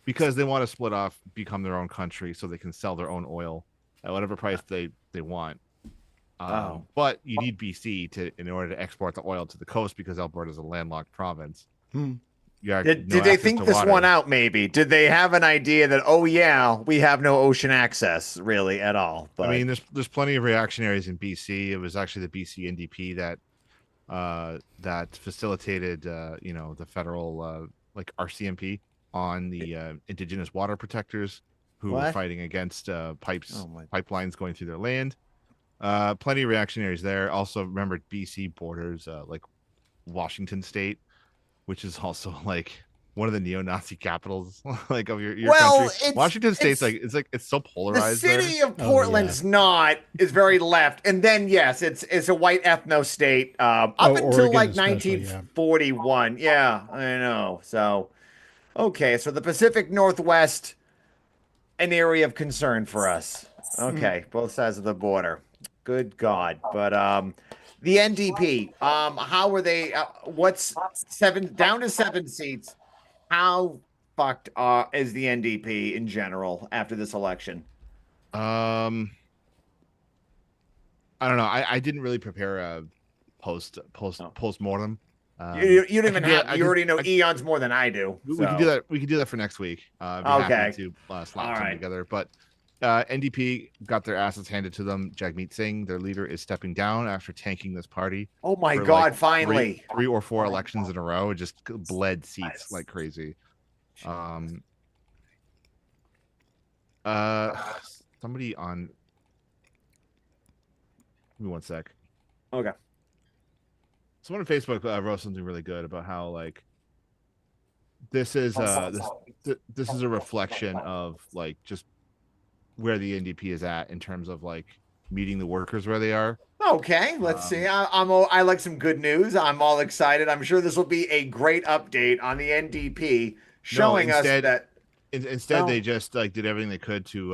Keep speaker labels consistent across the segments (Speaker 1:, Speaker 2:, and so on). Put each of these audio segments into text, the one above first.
Speaker 1: because they want to split off, become their own country, so they can sell their own oil at whatever price they want.
Speaker 2: Oh.
Speaker 1: But you need BC to in order to export the oil to the coast because Alberta is a landlocked province.
Speaker 3: Hmm.
Speaker 1: You got no
Speaker 2: Did they
Speaker 1: access
Speaker 2: think
Speaker 1: to
Speaker 2: this one
Speaker 1: water.
Speaker 2: out, maybe? Did they have an idea that, oh yeah, we have no ocean access really at all?
Speaker 1: I
Speaker 2: But
Speaker 1: mean, there's plenty of reactionaries in BC. It was actually the BC NDP that facilitated the federal like RCMP on the indigenous water protectors who were
Speaker 2: what?
Speaker 1: fighting against
Speaker 2: Oh my.
Speaker 1: pipelines going through their land. Plenty of reactionaries there. Also, remember BC borders like Washington State, which is also like one of the neo-Nazi capitals like of your
Speaker 2: Well,
Speaker 1: country. Washington State's
Speaker 2: it's
Speaker 1: like it's so
Speaker 2: the
Speaker 1: polarized there.
Speaker 2: city of
Speaker 3: Oh yeah.
Speaker 2: Portland's not is very left, and then yes, it's a white ethno state
Speaker 3: Oh,
Speaker 2: up until
Speaker 3: Oregon
Speaker 2: like
Speaker 3: especially. Yeah.
Speaker 2: 1941. Yeah, I know. So okay, so the Pacific Northwest, an area of concern for us.
Speaker 3: Mhm.
Speaker 2: Okay, both sides of the border. Good God. But the NDP, how are they what's seven down to 7 seats? How fucked is the NDP in general after this election?
Speaker 1: Um, I don't know. I didn't really prepare a
Speaker 2: Oh.
Speaker 1: post mortem.
Speaker 2: You don't
Speaker 1: I
Speaker 2: even
Speaker 1: can do it.
Speaker 2: have you already know eons more than I do.
Speaker 1: We can do
Speaker 2: So
Speaker 1: that. We can do that for next week. I'd be happy
Speaker 2: okay.
Speaker 1: to
Speaker 2: All
Speaker 1: slap something
Speaker 2: right.
Speaker 1: together. But NDP got their asses handed to them. Jagmeet Singh, their leader, is stepping down after tanking this party
Speaker 2: Oh my
Speaker 1: for like
Speaker 2: God, finally.
Speaker 1: three or four elections in a row. It just bled seats like crazy. Um, uh, somebody on. Give me one sec.
Speaker 2: Okay.
Speaker 1: Someone on Facebook wrote something really good about how like this is this is a reflection of like just where the NDP is at in terms of like meeting the workers where they are.
Speaker 2: Okay, let's see.
Speaker 1: Um,
Speaker 2: I like some good news. I'm all excited. I'm sure this will be a great update on the NDP
Speaker 1: no,
Speaker 2: showing us
Speaker 1: instead
Speaker 2: that
Speaker 1: instead they
Speaker 2: well,
Speaker 1: just like did everything they could to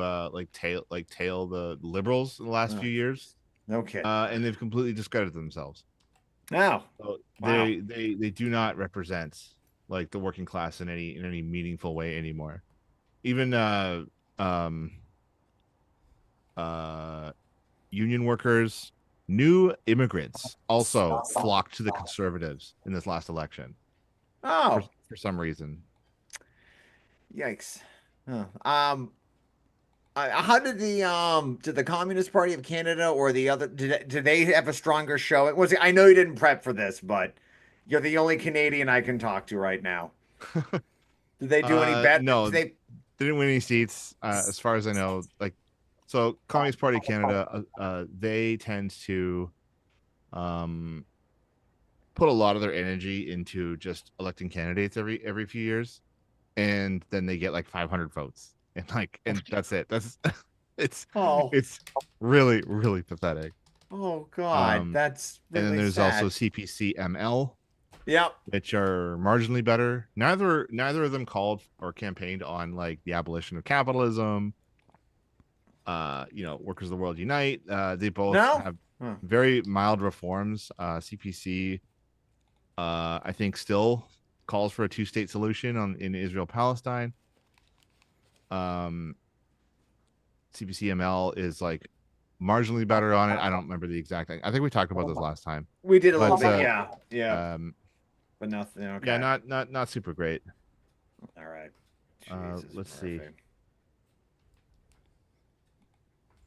Speaker 1: tail the liberals in the last
Speaker 2: oh,
Speaker 1: few years,
Speaker 2: no kidding.
Speaker 1: and they've completely discredited themselves.
Speaker 2: Oh,
Speaker 1: So
Speaker 2: wow.
Speaker 1: they do not represent like the working class in any meaningful way anymore. Even um uh union workers, new immigrants also flocked to the conservatives in this last election for
Speaker 2: Oh,
Speaker 1: for some reason.
Speaker 2: yikes. Huh. How did the Communist Party of Canada or the other did they have a stronger showing? I know you didn't prep for this, but you're the only Canadian I can talk to right now. Did they do any better?
Speaker 1: No,
Speaker 2: Did they
Speaker 1: didn't win any seats as far as I know. Like, so Communist Party of Canada, they tend to um put a lot of their energy into just electing candidates every few years, and then they get like 500 votes, and that's it. That's it's
Speaker 2: Oh,
Speaker 1: it's really pathetic.
Speaker 2: oh God,
Speaker 1: Um,
Speaker 2: that's
Speaker 1: and then
Speaker 2: really
Speaker 1: there's also
Speaker 2: sad.
Speaker 1: CPC ML,
Speaker 2: Yep.
Speaker 1: which are marginally better. Neither of them called or campaigned on like the abolition of capitalism. Workers of the World Unite. They both
Speaker 2: No?
Speaker 1: have
Speaker 2: Huh.
Speaker 1: very mild reforms. CPC, I think, still calls for a two-state solution in Israel Palestine. Um, CPC-ML is like marginally better on it. I don't remember the exact thing. I think we talked about this last time,
Speaker 2: We did a little
Speaker 1: but
Speaker 2: bit, yeah. Yeah.
Speaker 1: um,
Speaker 2: But nothing.
Speaker 1: yeah,
Speaker 2: Okay.
Speaker 1: not super great.
Speaker 2: All right. Jesus
Speaker 1: Let's see.
Speaker 2: Murphy.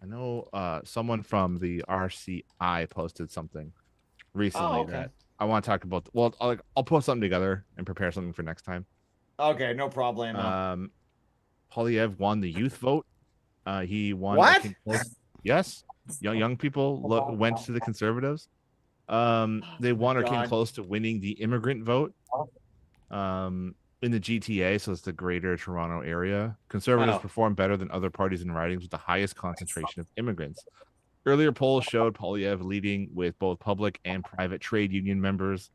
Speaker 1: I know someone from the RCI posted something
Speaker 2: Oh,
Speaker 1: recently
Speaker 2: okay.
Speaker 1: that I want to talk about. Well, I'll put something together and prepare something for next time.
Speaker 2: Okay, no problemo.
Speaker 1: Um, Polyev won the youth vote. He won or
Speaker 2: What?
Speaker 1: came close. Yes, young people went to the conservatives. They
Speaker 2: My
Speaker 1: won or came
Speaker 2: God.
Speaker 1: close to winning the immigrant vote. In the GTA, so it's the Greater Toronto Area. Conservatives
Speaker 2: Oh,
Speaker 1: performed better than other parties in ridings with the highest concentration of immigrants. Earlier polls showed Polyev leading with both public and private trade union members.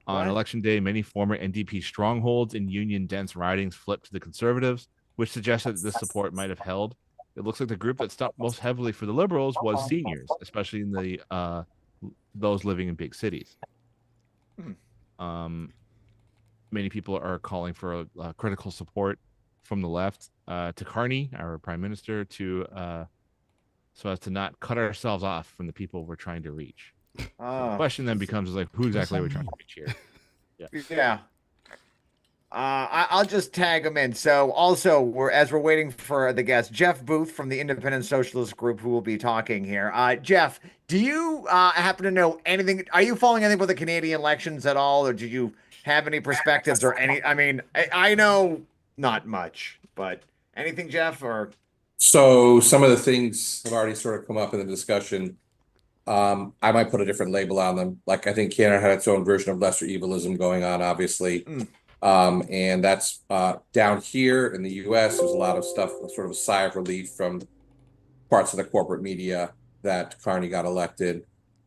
Speaker 1: On
Speaker 2: what?
Speaker 1: election day, many former NDP strongholds in union dense ridings flipped to the Conservatives, which suggested that this support might have held. It looks like the group that stuck most heavily for the Liberals was seniors, especially in the those living in big cities.
Speaker 2: Hmm.
Speaker 1: Um, Many people are calling for critical support from the left to Carney, our prime minister, to so as to not cut ourselves off from the people we're trying to reach. So the
Speaker 2: Oh,
Speaker 1: question then becomes is like, who exactly are we trying to reach here? Yeah.
Speaker 2: yeah. I'll just tag them in. So also, we're waiting for the guest, Jeff Booth from the Independent Socialist Group, who will be talking here. Jeff, do you happen to know anything? Are you following anything with the Canadian elections at all, or do you have any perspectives or any? I mean, I know not much, but anything, Jeff, or
Speaker 3: So some of the things have already sort of come up in the discussion. I might put a different label on them. Like I think Canada had its own version of lesser evilism going on, obviously. And that's down here in the US, there's a lot of stuff, sort of a sigh of relief from parts of the corporate media that Carney got elected.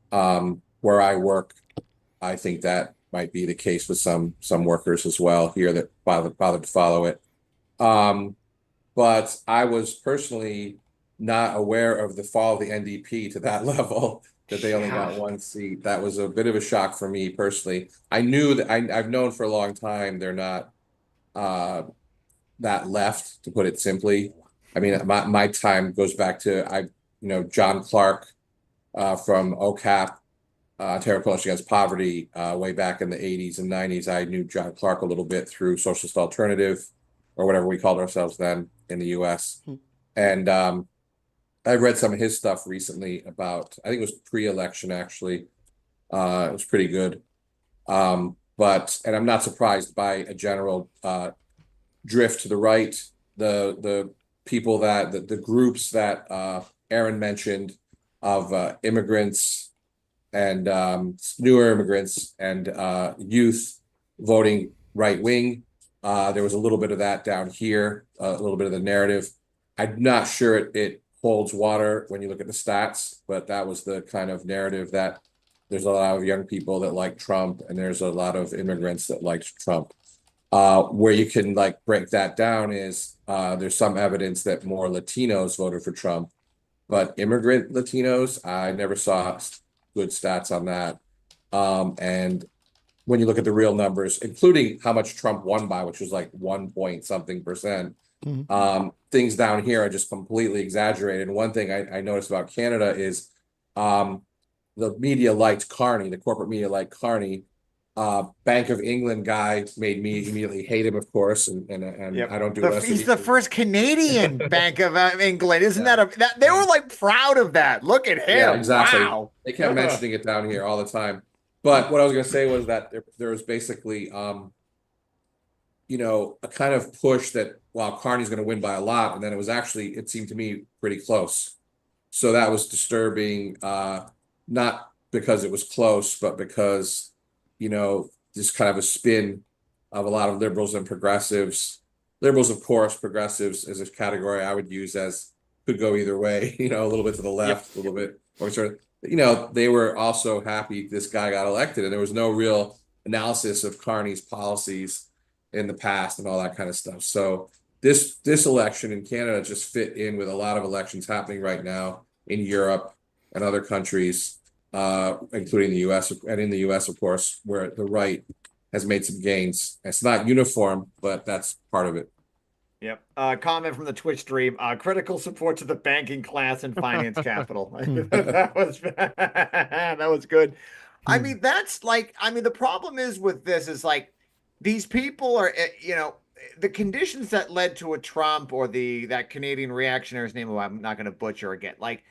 Speaker 3: Where I work, I think that might be the case with some workers as well here that bothered to follow it. But I was personally not aware of the fall of the NDP to that level, that they only got one seat. That was a bit of a shock for me personally. I knew that I've known for a long time they're not that left, to put it simply. I mean, my time goes back to John Clark from OCAP, Ontario Coalition Against Poverty, way back in the 80s and 90s. I knew John Clark a little bit through Socialist Alternative, or whatever we called ourselves then in the US. And I read some of his stuff recently about, I think it was pre-election actually. It was pretty good. And I'm not surprised by a general drift to the right. The people the groups that Aaron mentioned of immigrants and newer immigrants and youth voting right wing. There was a little bit of that down here, a little bit of the narrative. I'm not sure it holds water when you look at the stats, but that was the kind of narrative that there's a lot of young people that like Trump and there's a lot of immigrants that liked Trump. Where you can like break that down is there's some evidence that more Latinos voted for Trump, but immigrant Latinos, I never saw good stats on that. And when you look at the real numbers, including how much Trump won by, which was like 1 point something percent, things down here are just completely exaggerated. And one thing I noticed about Canada is the media liked Carney, the corporate media liked Carney. Bank of England guy made me immediately hate him, of course, and
Speaker 2: Yep.
Speaker 3: I don't do
Speaker 2: He's the first Canadian Bank of England, isn't that they were like proud of that? Look at him!
Speaker 3: Yeah, exactly.
Speaker 2: Wow.
Speaker 3: They kept mentioning it down here all the time. But what I was going to say was that there was basically, a kind of push that Carney's going to win by a lot, and then it seemed to me pretty close. So that was disturbing, not because it was close, but because just kind of a spin of a lot of liberals and progressives. Liberals, of course, progressives is a category I would use as could go either way, a little bit to the left, a little bit, or sort of, they were also happy this guy got elected, and there was no real analysis of Carney's policies in the past and all that kind of stuff. So this election in Canada just fit in with a lot of elections happening right now in Europe and other countries, including the US, and in the US, of course, where the right has made some gains. It's not uniform, but that's part of it.
Speaker 2: Yep. Comment from the Twitch stream. Critical support to the banking class and finance capital. that was good. I mean, the problem is with this is like these people are, the conditions that led to a Trump or that Canadian reactionary's name, who I'm not going to butcher again, like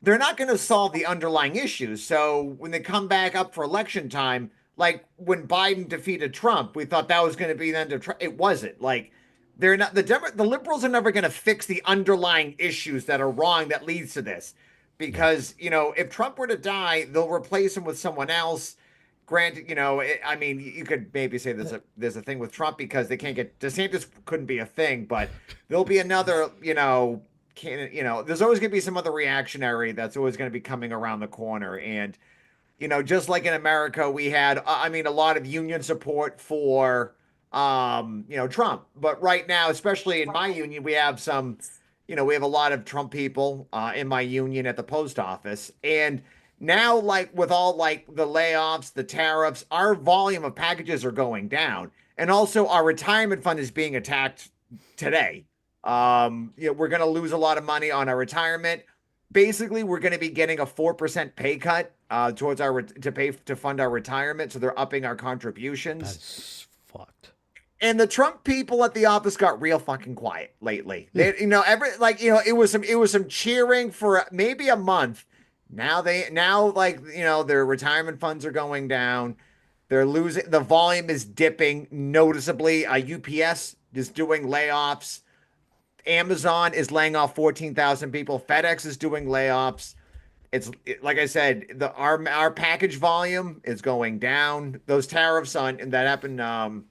Speaker 2: they're not going to solve the underlying issues. So when they come back up for election time, like when Biden defeated Trump, we thought that was going to be the end of Trump. It wasn't. Like they're not the liberals are never going to fix the underlying issues that are wrong that leads to this, because if Trump were to die, they'll replace him with someone else. Granted, you could maybe say there's a thing with Trump because they can't get DeSantis couldn't be a thing, but there'll be another there's always going to be some other reactionary that's always going to be coming around the corner. And just like in America, we had a lot of union support for Trump, but right now, especially in my union, we have we have a lot of Trump people in my union at the post office. And now, like with all like the layoffs, the tariffs, our volume of packages are going down, and also our retirement fund is being attacked today. We're going to lose a lot of money on our retirement. Basically, we're going to be getting a 4% pay cut towards to fund our retirement. So they're upping our contributions.
Speaker 4: That's fucked.
Speaker 2: And the Trump people at the office got real fucking quiet lately. They, it was some cheering for maybe a month. Now their retirement funds are going down. They're losing. The volume is dipping noticeably. UPS is doing layoffs. Amazon is laying off 14,000 people. FedEx is doing layoffs. Like I said, our package volume is going down. Those tariffs that happened.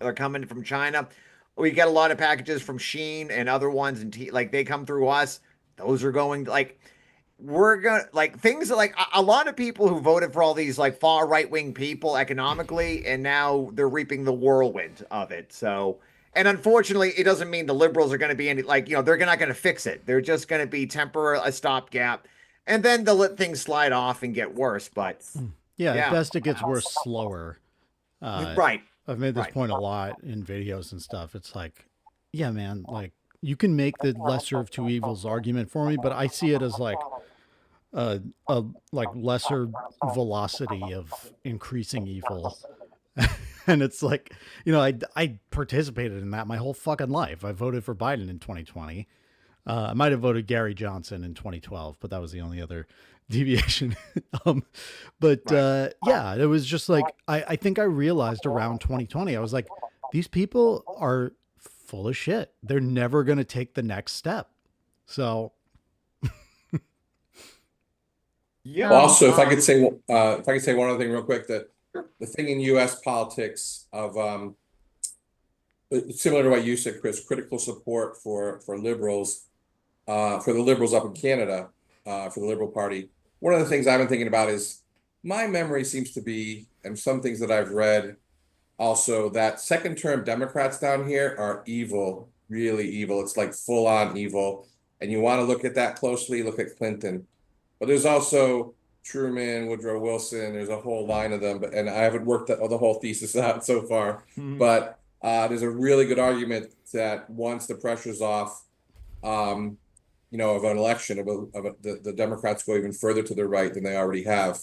Speaker 2: They're coming from China. We get a lot of packages from Shein and other ones, and they come through us. Those are going things like a lot of people who voted for all these far right wing people economically, and now they're reaping the whirlwind of it. So, and unfortunately, it doesn't mean the liberals are going to be they're not going to fix it. They're just going to be a stopgap, and then they'll let things slide off and get worse. But
Speaker 4: yeah, at best it gets worse slower.
Speaker 2: Right.
Speaker 4: I've made this point a lot in videos and stuff. It's yeah, man, you can make the lesser of two evils argument for me, but I see it as a lesser velocity of increasing evil. And it's I participated in that my whole fucking life. I voted for Biden in 2020. I might have voted Gary Johnson in 2012, but that was the only other deviation. Yeah, it was just I think I realized around 2020, I was like, these people are full of shit. They're never going to take the next step. So
Speaker 2: yeah.
Speaker 3: Also, if I could say one other thing real quick, that the thing in U.S. politics of similar to what you said, Chris, critical support for liberals, for the liberals up in Canada, for the Liberal Party. One of the things I've been thinking about is my memory seems to be, and some things that I've read also, that second term Democrats down here are evil, really evil. It's full on evil. And you want to look at that closely, look at Clinton. But there's also Truman, Woodrow Wilson, there's a whole line of them, and I haven't worked the whole thesis out so far. Mm-hmm. But there's a really good argument that once the pressure's off, of an election, the Democrats go even further to the right than they already have.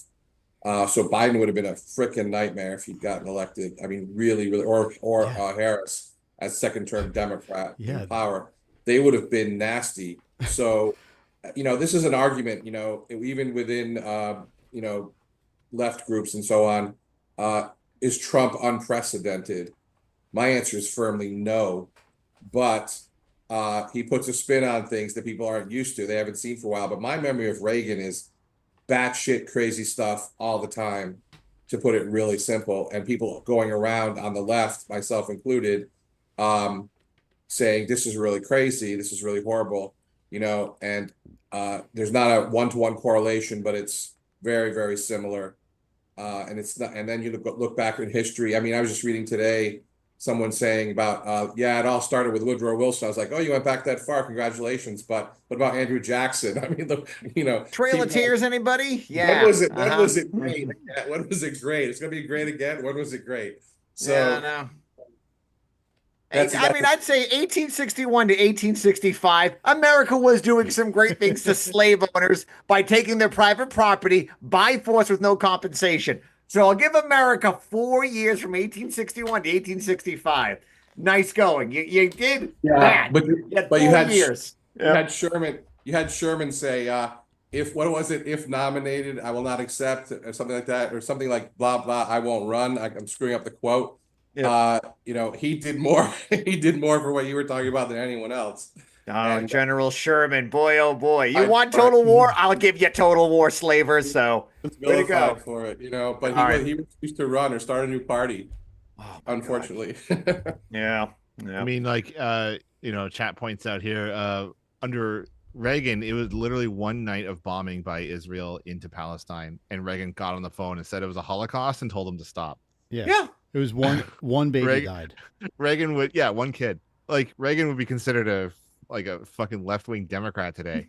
Speaker 3: So Biden would have been a freaking nightmare if he'd gotten elected. I mean, really, really, or Harris as second-term Democrat in power. They would have been nasty. So, this is an argument, even within, left groups and so on. Is Trump unprecedented? My answer is firmly no. But he puts a spin on things that people aren't used to. They haven't seen for a while. But my memory of Reagan is batshit crazy stuff all the time, to put it really simple. And people going around on the left, myself included, saying this is really crazy, this is really horrible, and there's not a one-to-one correlation, but it's very, very similar. And it's not. And then you look back in history. I mean, I was just reading today someone saying about, it all started with Woodrow Wilson. I was like, oh, you went back that far. Congratulations. But what about Andrew Jackson? I mean,
Speaker 2: Trail of Tears, anybody?
Speaker 3: Yeah. When was it? When was it great? When was it great? It's going to be great again. When was it great? So,
Speaker 2: yeah, no. I'd say 1861 to 1865, America was doing some great things to slave owners by taking their private property by force with no compensation. So I'll give America 4 years from 1861 to 1865. Nice going. You did that.
Speaker 3: But you had 4 years. You
Speaker 2: had
Speaker 3: Sherman. You had Sherman say, if nominated, I will not accept, or something like that, or something like blah blah. I won't run. I'm screwing up the quote. Yep. He did more. He did more for what you were talking about than anyone else.
Speaker 2: General Sherman, boy, oh boy! You want total war? I'll give you total war, slavers. So way to go
Speaker 3: for it, But he refused to run or start a new party. Unfortunately.
Speaker 2: Yeah.
Speaker 1: I mean, chat points out here. Under Reagan, it was literally one night of bombing by Israel into Palestine, and Reagan got on the phone and said it was a Holocaust and told them to stop.
Speaker 2: Yeah.
Speaker 4: It was one baby died.
Speaker 1: Reagan would, one kid. Reagan would be considered a fucking left-wing Democrat today.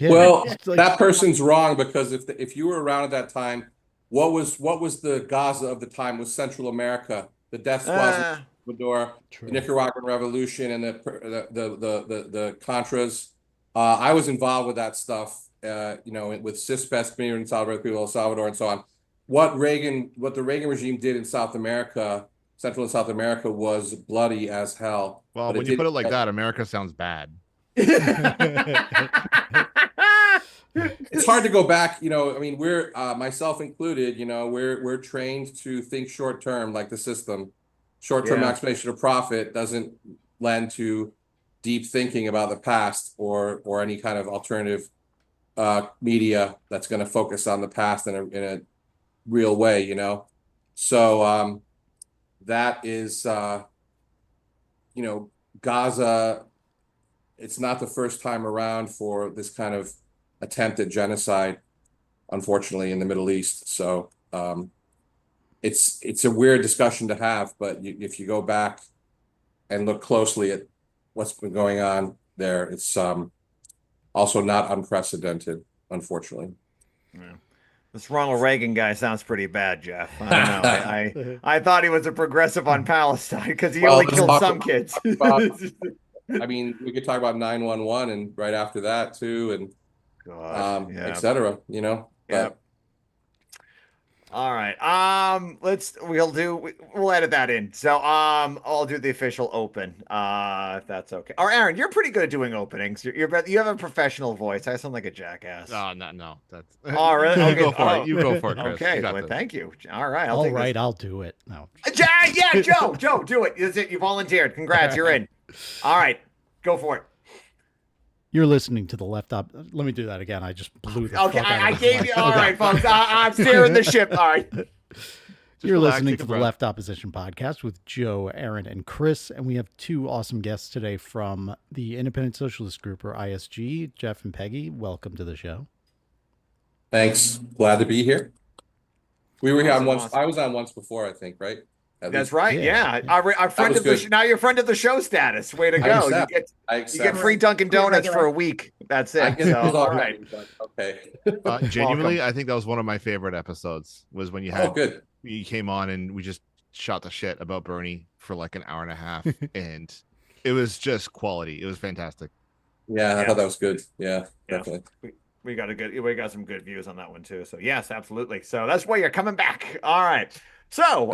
Speaker 3: Well, that person's wrong, because if you were around at that time, what was the Gaza of the time? Was Central America. The death squads Salvador,
Speaker 4: True.
Speaker 3: the Nicaraguan Revolution, and the Contras. I was involved with that stuff, with CISPES, Community and Solidarity with People of El Salvador, and so on. What the Reagan regime did in South America, Central and South America, was bloody as hell.
Speaker 1: Well,
Speaker 3: But
Speaker 1: when you put it like that, America sounds bad.
Speaker 3: It's hard to go back. I mean, we're myself included. We're trained to think short term, like the system. Short term maximization of profit doesn't lend to deep thinking about the past or any kind of alternative media that's going to focus on the past in a real way. So that is Gaza. It's not the first time around for this kind of attempt at genocide, unfortunately, in the Middle East. So it's a weird discussion to have, but if you go back and look closely at what's been going on there, it's also not unprecedented, unfortunately.
Speaker 2: Yeah. This Ronald Reagan guy sounds pretty bad, Jeff. I don't know. I thought he was a progressive on Palestine because he only killed some kids.
Speaker 3: I mean, we could talk about 9/11 and right after that too, and et cetera.
Speaker 2: Yeah. All right. We'll edit that in. So I'll do the official open. If that's okay. Or Aaron, you're pretty good at doing openings. You have a professional voice. I sound like a jackass.
Speaker 1: Oh, no. That's
Speaker 2: all right.
Speaker 1: You go for it. You go for it, Chris.
Speaker 2: Okay. Well, thank you. All right.
Speaker 4: I'll do it. No.
Speaker 2: Yeah, Joe, do it. That's it. You volunteered. Congrats. You're in. All right. Go for it.
Speaker 4: You're listening to the Left Op. Let me do that again. I just blew the
Speaker 2: Okay,
Speaker 4: fuck out
Speaker 2: I
Speaker 4: of
Speaker 2: gave you. All right, folks. I'm steering the ship. All right.
Speaker 4: You're listening to the Left Opposition Podcast with Joe, Aaron, and Chris, and we have two awesome guests today from the Independent Socialist Group, or ISG. Jeff and Peggy, welcome to the show.
Speaker 3: Thanks. Glad to be here. We were here on once. I was on once before, I think, right?
Speaker 2: That's right. Yeah. Our friend of the show. Now you're friend of the show status. Way to go. You get free Dunkin' Donuts for a week. That's it. All right.
Speaker 3: Okay.
Speaker 1: Genuinely, I think that was one of my favorite episodes. Was when you had you came on and we just shot the shit about Bernie for like an hour and a half, and it was just quality. It was fantastic.
Speaker 3: Yeah, I thought that was good. Yeah, definitely.
Speaker 2: We got some good views on that one too. So yes, absolutely. So that's why you're coming back. All right. So,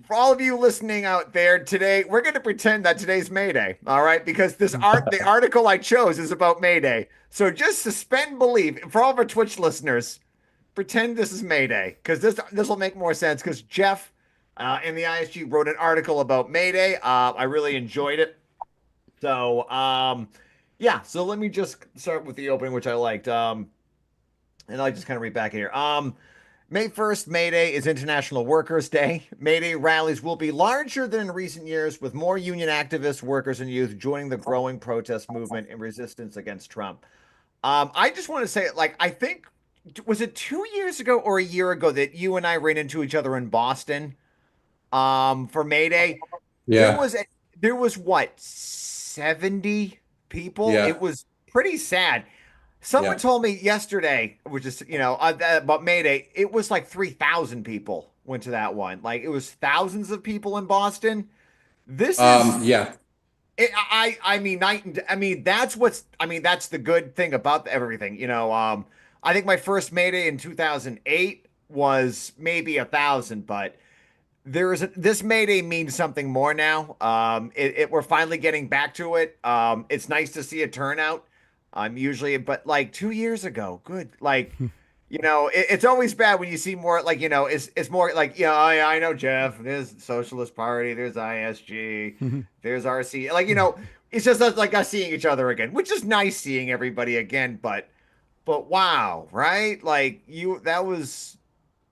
Speaker 2: for all of you listening out there today, we're going to pretend that today's May Day, all right? Because the article I chose is about May Day. So just suspend belief. For all of our Twitch listeners, pretend this is May Day, because this will make more sense, because Jeff in the ISG wrote an article about May Day. I really enjoyed it. So, so let me just start with the opening, which I liked. And I'll just kind of read back here. May 1st, May Day, is International Workers' Day. May Day rallies will be larger than in recent years, with more union activists, workers, and youth joining the growing protest movement in resistance against Trump. I just want to say, I think, was it 2 years ago or a year ago that you and I ran into each other in Boston for May Day?
Speaker 3: Yeah.
Speaker 2: There was what, 70 people?
Speaker 3: Yeah.
Speaker 2: It was pretty sad. Someone told me yesterday, which is, about May Day, it was like 3,000 people went to that one. Like, it was thousands of people in Boston. This is, that's the good thing about everything. I think my first May Day in 2008 was maybe 1,000, but this May Day means something more now. We're finally getting back to it. It's nice to see a turnout. But like 2 years ago, it's always bad when you see more, it's more like, I know Jeff, there's Socialist Party, there's ISG, there's RC, it's just like us seeing each other again, which is nice seeing everybody again, but wow, right? That was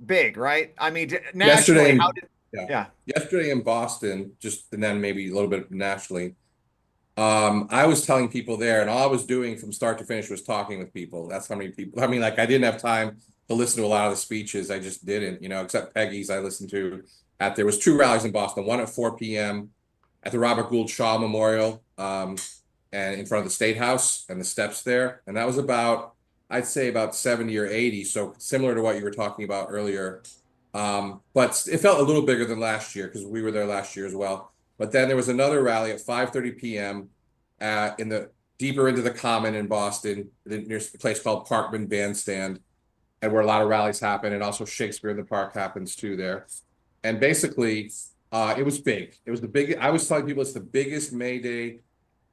Speaker 2: big, right? I mean, nationally,
Speaker 3: yesterday in Boston, and then maybe a little bit nationally, I was telling people there, and all I was doing from start to finish was talking with people. That's how many people. I mean, I didn't have time to listen to a lot of the speeches. I just didn't, except Peggy's I listened to. There was 2 rallies in Boston, one at 4 p.m. at the Robert Gould Shaw Memorial, and in front of the State House and the steps there. And that was I'd say about 70 or 80. So similar to what you were talking about earlier. But it felt a little bigger than last year because we were there last year as well. But then there was another rally at 5:30 p.m. In the deeper into the Common in Boston. There's a place called Parkman Bandstand, and where a lot of rallies happen, and also Shakespeare in the Park happens too there. And basically, it was big. It was the big. I was telling people it's the biggest May Day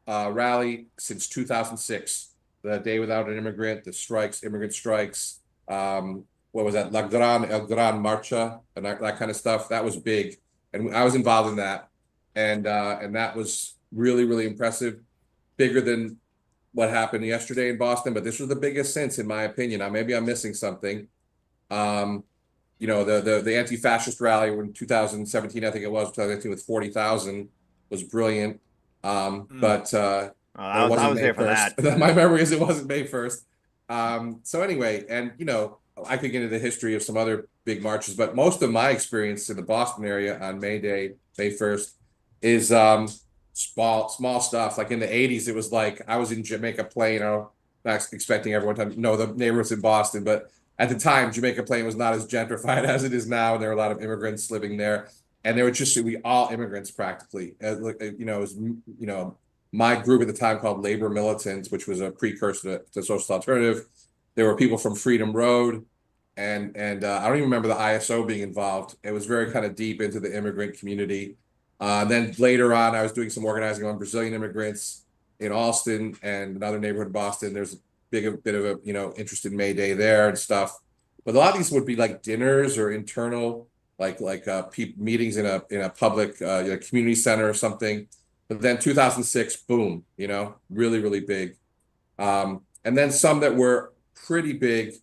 Speaker 3: rally since 2006. The Day Without an Immigrant, the strikes, immigrant strikes. What was that? El Gran Marcha, and that kind of stuff. That was big, and I was involved in that, and that was really, really impressive. Bigger than what happened yesterday in Boston, but this was the biggest since, in my opinion. Now, maybe I'm missing something. You know, the anti-fascist rally in 2017, I think it was, 2018, with 40,000 was brilliant. But
Speaker 2: I was there for that.
Speaker 3: My memory is it wasn't May 1st. So anyway, and you know, I could get into the history of some other big marches, but most of my experience in the Boston area on May Day, May 1st, is small stuff. Like in the 80s, it was like I was in Jamaica Plain. I'm not expecting everyone to know the neighborhoods in Boston, but at the time, Jamaica Plain was not as gentrified as it is now, and there were a lot of immigrants living there, and they were just we all immigrants practically. You know, it was, you know, my group at the time called Labor Militants, which was a precursor to Social Alternative. There were people from Freedom Road, and I don't even remember the ISO being involved. It was very kind of deep into the immigrant community. Then later on, I was doing some organizing on Brazilian immigrants in Allston and another neighborhood in Boston. There's a bit of a, you know, interest in May Day there and stuff. But a lot of these would be like dinners or internal, like meetings in a public community center or something. But then 2006, boom, you know, really, really big. And then some that were pretty big,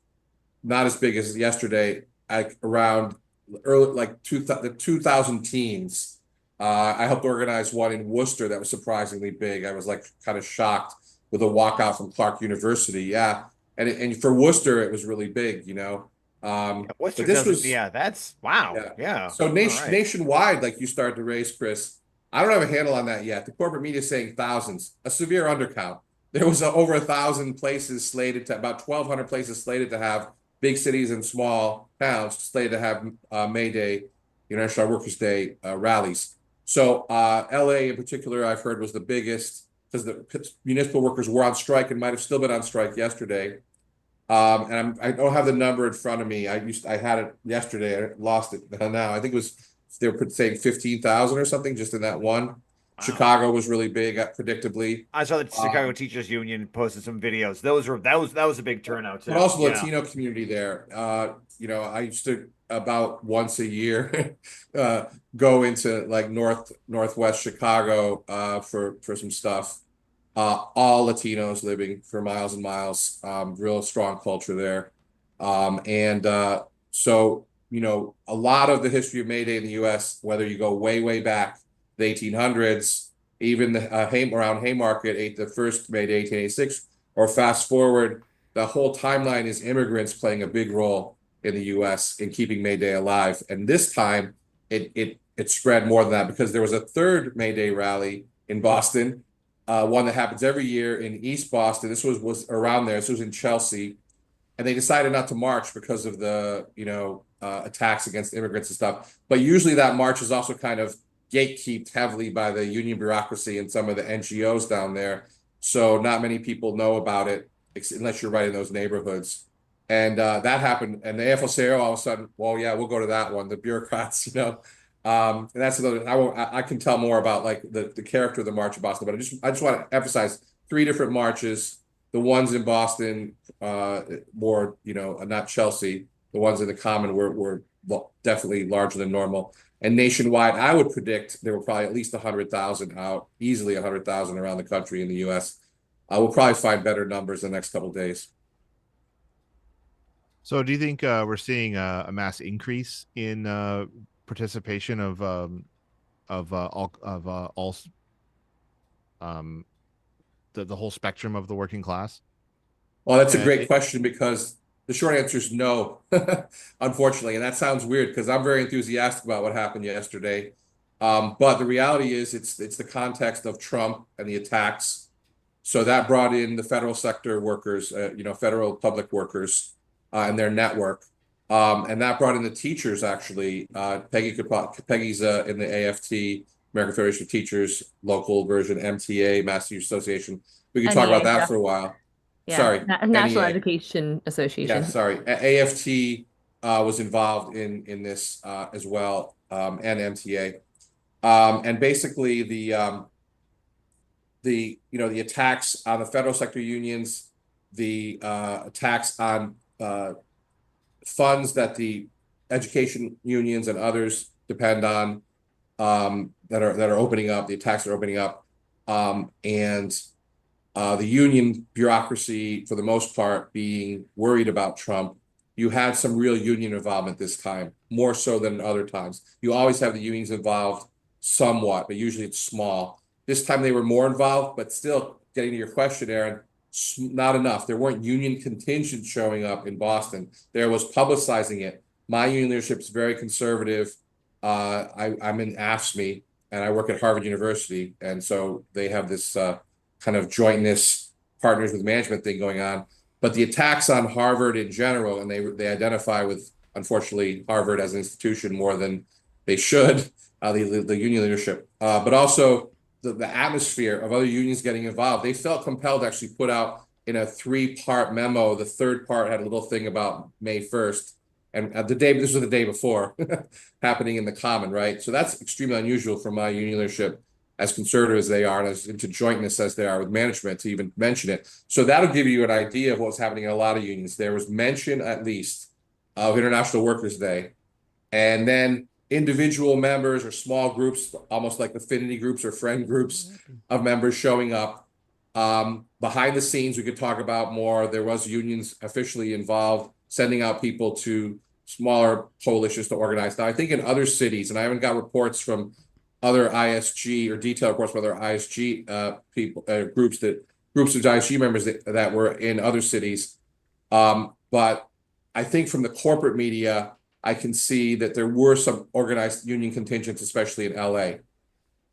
Speaker 3: not as big as yesterday, like around early, like the 2000 teens. I helped organize one in Worcester that was surprisingly big. I was like kind of shocked with a walkout from Clark University. Yeah. And for Worcester, it was really big, you know.
Speaker 2: Worcester
Speaker 3: but this was,
Speaker 2: that's wow. Yeah.
Speaker 3: So
Speaker 2: right.
Speaker 3: nationwide, like you started to raise, Chris, I don't have a handle on that yet. The corporate media is saying thousands, a severe undercount. There was over 1,000 places slated to, about 1,200 places slated to have, big cities and small towns slated to have May Day, International Workers' Day rallies. So LA in particular, I've heard, was the biggest because the municipal workers were on strike and might have still been on strike yesterday. And I don't have the number in front of me. I had it yesterday. I lost it now. I think it was, they were saying 15,000 or something just in that one. Wow. Chicago was really big, predictably.
Speaker 2: I saw the Chicago Teachers Union posted some videos. That was a big turnout too.
Speaker 3: But also the Latino community there. You know, I used to about once a year go into like northwest Chicago for some stuff. All Latinos living for miles and miles. Real strong culture there. So, you know, a lot of the history of May Day in the U.S., whether you go way back, the 1800s, even around Haymarket, the first May Day, 1886, or fast forward, the whole timeline is immigrants playing a big role in the U.S. in keeping May Day alive. And this time, it spread more than that because there was a third May Day rally in Boston, one that happens every year in East Boston. This was around there. This was in Chelsea, and they decided not to march because of the attacks against immigrants and stuff. But usually that march is also kind of gatekept heavily by the union bureaucracy and some of the NGOs down there. So not many people know about it unless you're right in those neighborhoods. And that happened. And the AFL-CIO all of a sudden, well, yeah, we'll go to that one. The bureaucrats, and that's another. I can tell more about like the character of the March of Boston, but I just want to emphasize 3 different marches. The ones in Boston, more not Chelsea. The ones in the Common were definitely larger than normal. And nationwide, I would predict there were probably at least 100,000 out, easily 100,000 around the country in the U.S. We'll probably find better numbers in the next couple of days.
Speaker 1: So, do you think we're seeing a mass increase in participation of all the whole spectrum of the working class?
Speaker 3: Well, that's a great question because the short answer is no, unfortunately. And that sounds weird because I'm very enthusiastic about what happened yesterday. But the reality is it's the context of Trump and the attacks. So that brought in the federal sector workers, federal public workers and their network. And that brought in the teachers, actually. Peggy's in the AFT. American Federation of Teachers, local version MTA, Massachusetts Association. We could talk about that for a while.
Speaker 5: Yeah.
Speaker 3: Sorry,
Speaker 5: National
Speaker 3: NEA.
Speaker 5: Education Association.
Speaker 3: Yeah, sorry. AFT was involved in this as well, and MTA. And basically the the attacks on the federal sector unions, the attacks on funds that the education unions and others depend on, that are opening up, the attacks are opening up, and the union bureaucracy, for the most part, being worried about Trump. You had some real union involvement this time, more so than other times. You always have the unions involved somewhat, but usually it's small. This time they were more involved, but still, getting to your question, Aaron, not enough. There weren't union contingents showing up in Boston. There was publicizing it. My union leadership is very conservative. I'm in AFSCME, and I work at Harvard University, and so they have this kind of jointness, partners with management thing going on. But the attacks on Harvard in general, and they identify with, unfortunately, Harvard as an institution more than they should, the union leadership, but also the atmosphere of other unions getting involved. They felt compelled to actually put out in a 3-part memo. The third part had a little thing about May 1st. And this was the day before, happening in the Common, right? So that's extremely unusual for my union leadership, as conservative as they are and as into jointness as they are with management, to even mention it. So that'll give you an idea of what was happening in a lot of unions. There was mention, at least, of International Workers' Day. And then individual members or small groups, almost like affinity groups or friend groups of members showing up. Behind the scenes, we could talk about more. There was unions officially involved, sending out people to smaller coalitions to organize. Now, I think in other cities, and I haven't got reports from other ISG or detailed reports from other ISG people, groups of ISG members that were in other cities. But I think from the corporate media, I can see that there were some organized union contingents, especially in LA.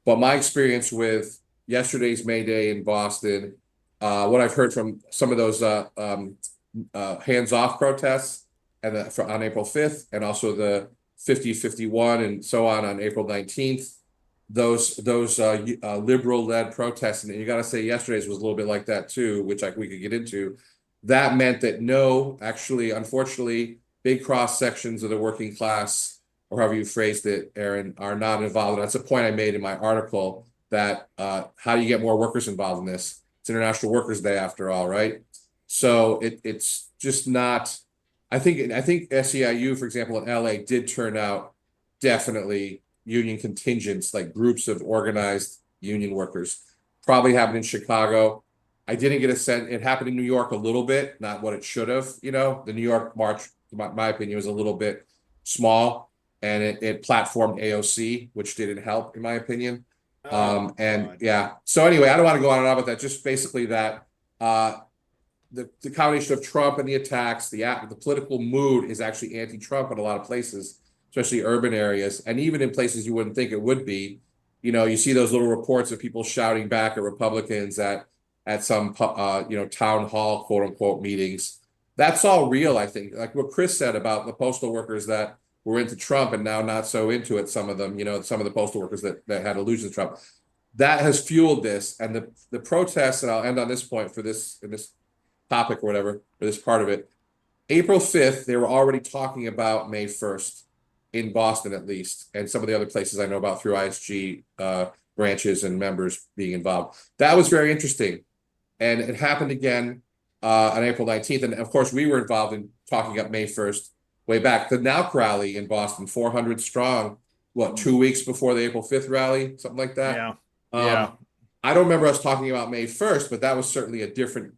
Speaker 3: But my experience with yesterday's May Day in Boston, what I've heard from some of those hands-off protests and on April 5th, and also the 50-51 and so on April 19th, those liberal-led protests, and you got to say yesterday's was a little bit like that too, which we could get into. That meant that actually, unfortunately, big cross sections of the working class, or however you phrased it, Aaron, are not involved. And that's a point I made in my article, that how do you get more workers involved in this? It's International Workers' Day after all, right? So it's just not. I think SEIU, for example, in LA, did turn out definitely union contingents, like groups of organized union workers. Probably happened in Chicago. I didn't get a sense. It happened in New York a little bit, not what it should have. The New York march, my opinion, was a little bit small, and it platformed AOC, which didn't help, in my opinion. Yeah. So anyway, I don't want to go on and on about that. Just basically that the combination of Trump and the attacks, the political mood is actually anti-Trump in a lot of places, especially urban areas, and even in places you wouldn't think it would be. You see those little reports of people shouting back at Republicans at some town hall, quote unquote, meetings. That's all real, I think. Like what Chris said about the postal workers that were into Trump and now not so into it, some of them, some of the postal workers that had illusions of Trump. That has fueled this. And the protests, and I'll end on this point in this topic or whatever, for this part of it. April 5th, they were already talking about May 1st in Boston, at least, and some of the other places I know about through ISG branches and members being involved. That was very interesting. And it happened again on April 19th. And of course, we were involved in talking up May 1st way back. The NOWC rally in Boston, 400 strong, 2 weeks before the April 5th rally, something like that?
Speaker 2: Yeah.
Speaker 3: I don't remember us talking about May 1st, but that was certainly a different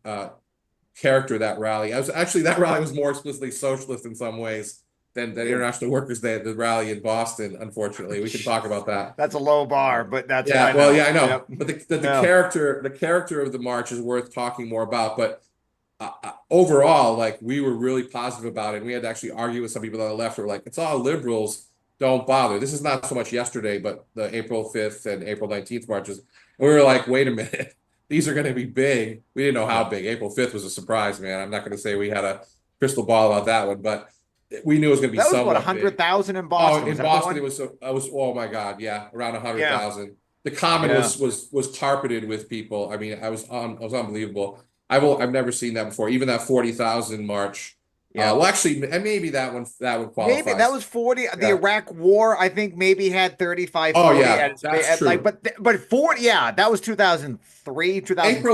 Speaker 3: character, that rally. That rally was more explicitly socialist in some ways than International Workers' Day, the rally in Boston. Unfortunately, we can talk about that.
Speaker 2: That's a low bar, but that's
Speaker 3: I know.
Speaker 2: Yep.
Speaker 3: But the character of the march is worth talking more about. But overall, like, we were really positive about it. And we had to actually argue with some people on the left who were like, "It's all liberals. Don't bother." This is not so much yesterday, but the April 5th and April 19th marches. And we were like, "Wait a minute." These are going to be big. We didn't know how big. April 5th was a surprise, man. I'm not going to say we had a crystal ball about that one, but we knew it was going to be
Speaker 2: That was what,
Speaker 3: somewhat big.
Speaker 2: 100,000 in
Speaker 3: Oh,
Speaker 2: Boston?
Speaker 3: in
Speaker 2: Was that the
Speaker 3: Boston,
Speaker 2: one?
Speaker 3: it was oh my God, yeah, around
Speaker 2: Yeah,
Speaker 3: 100,000. The Common
Speaker 2: yeah.
Speaker 3: was carpeted with people. I mean, I was unbelievable. I've never seen that before. Even that 40,000 march.
Speaker 2: Yeah.
Speaker 3: Well, actually, and maybe that one
Speaker 2: Maybe that
Speaker 3: qualifies.
Speaker 2: was 40. The
Speaker 3: Yeah.
Speaker 2: Iraq War, I think, maybe had 35,
Speaker 3: Oh
Speaker 2: 40
Speaker 3: yeah, that's
Speaker 2: like,
Speaker 3: true.
Speaker 2: but 40, yeah, that was 2003,
Speaker 3: April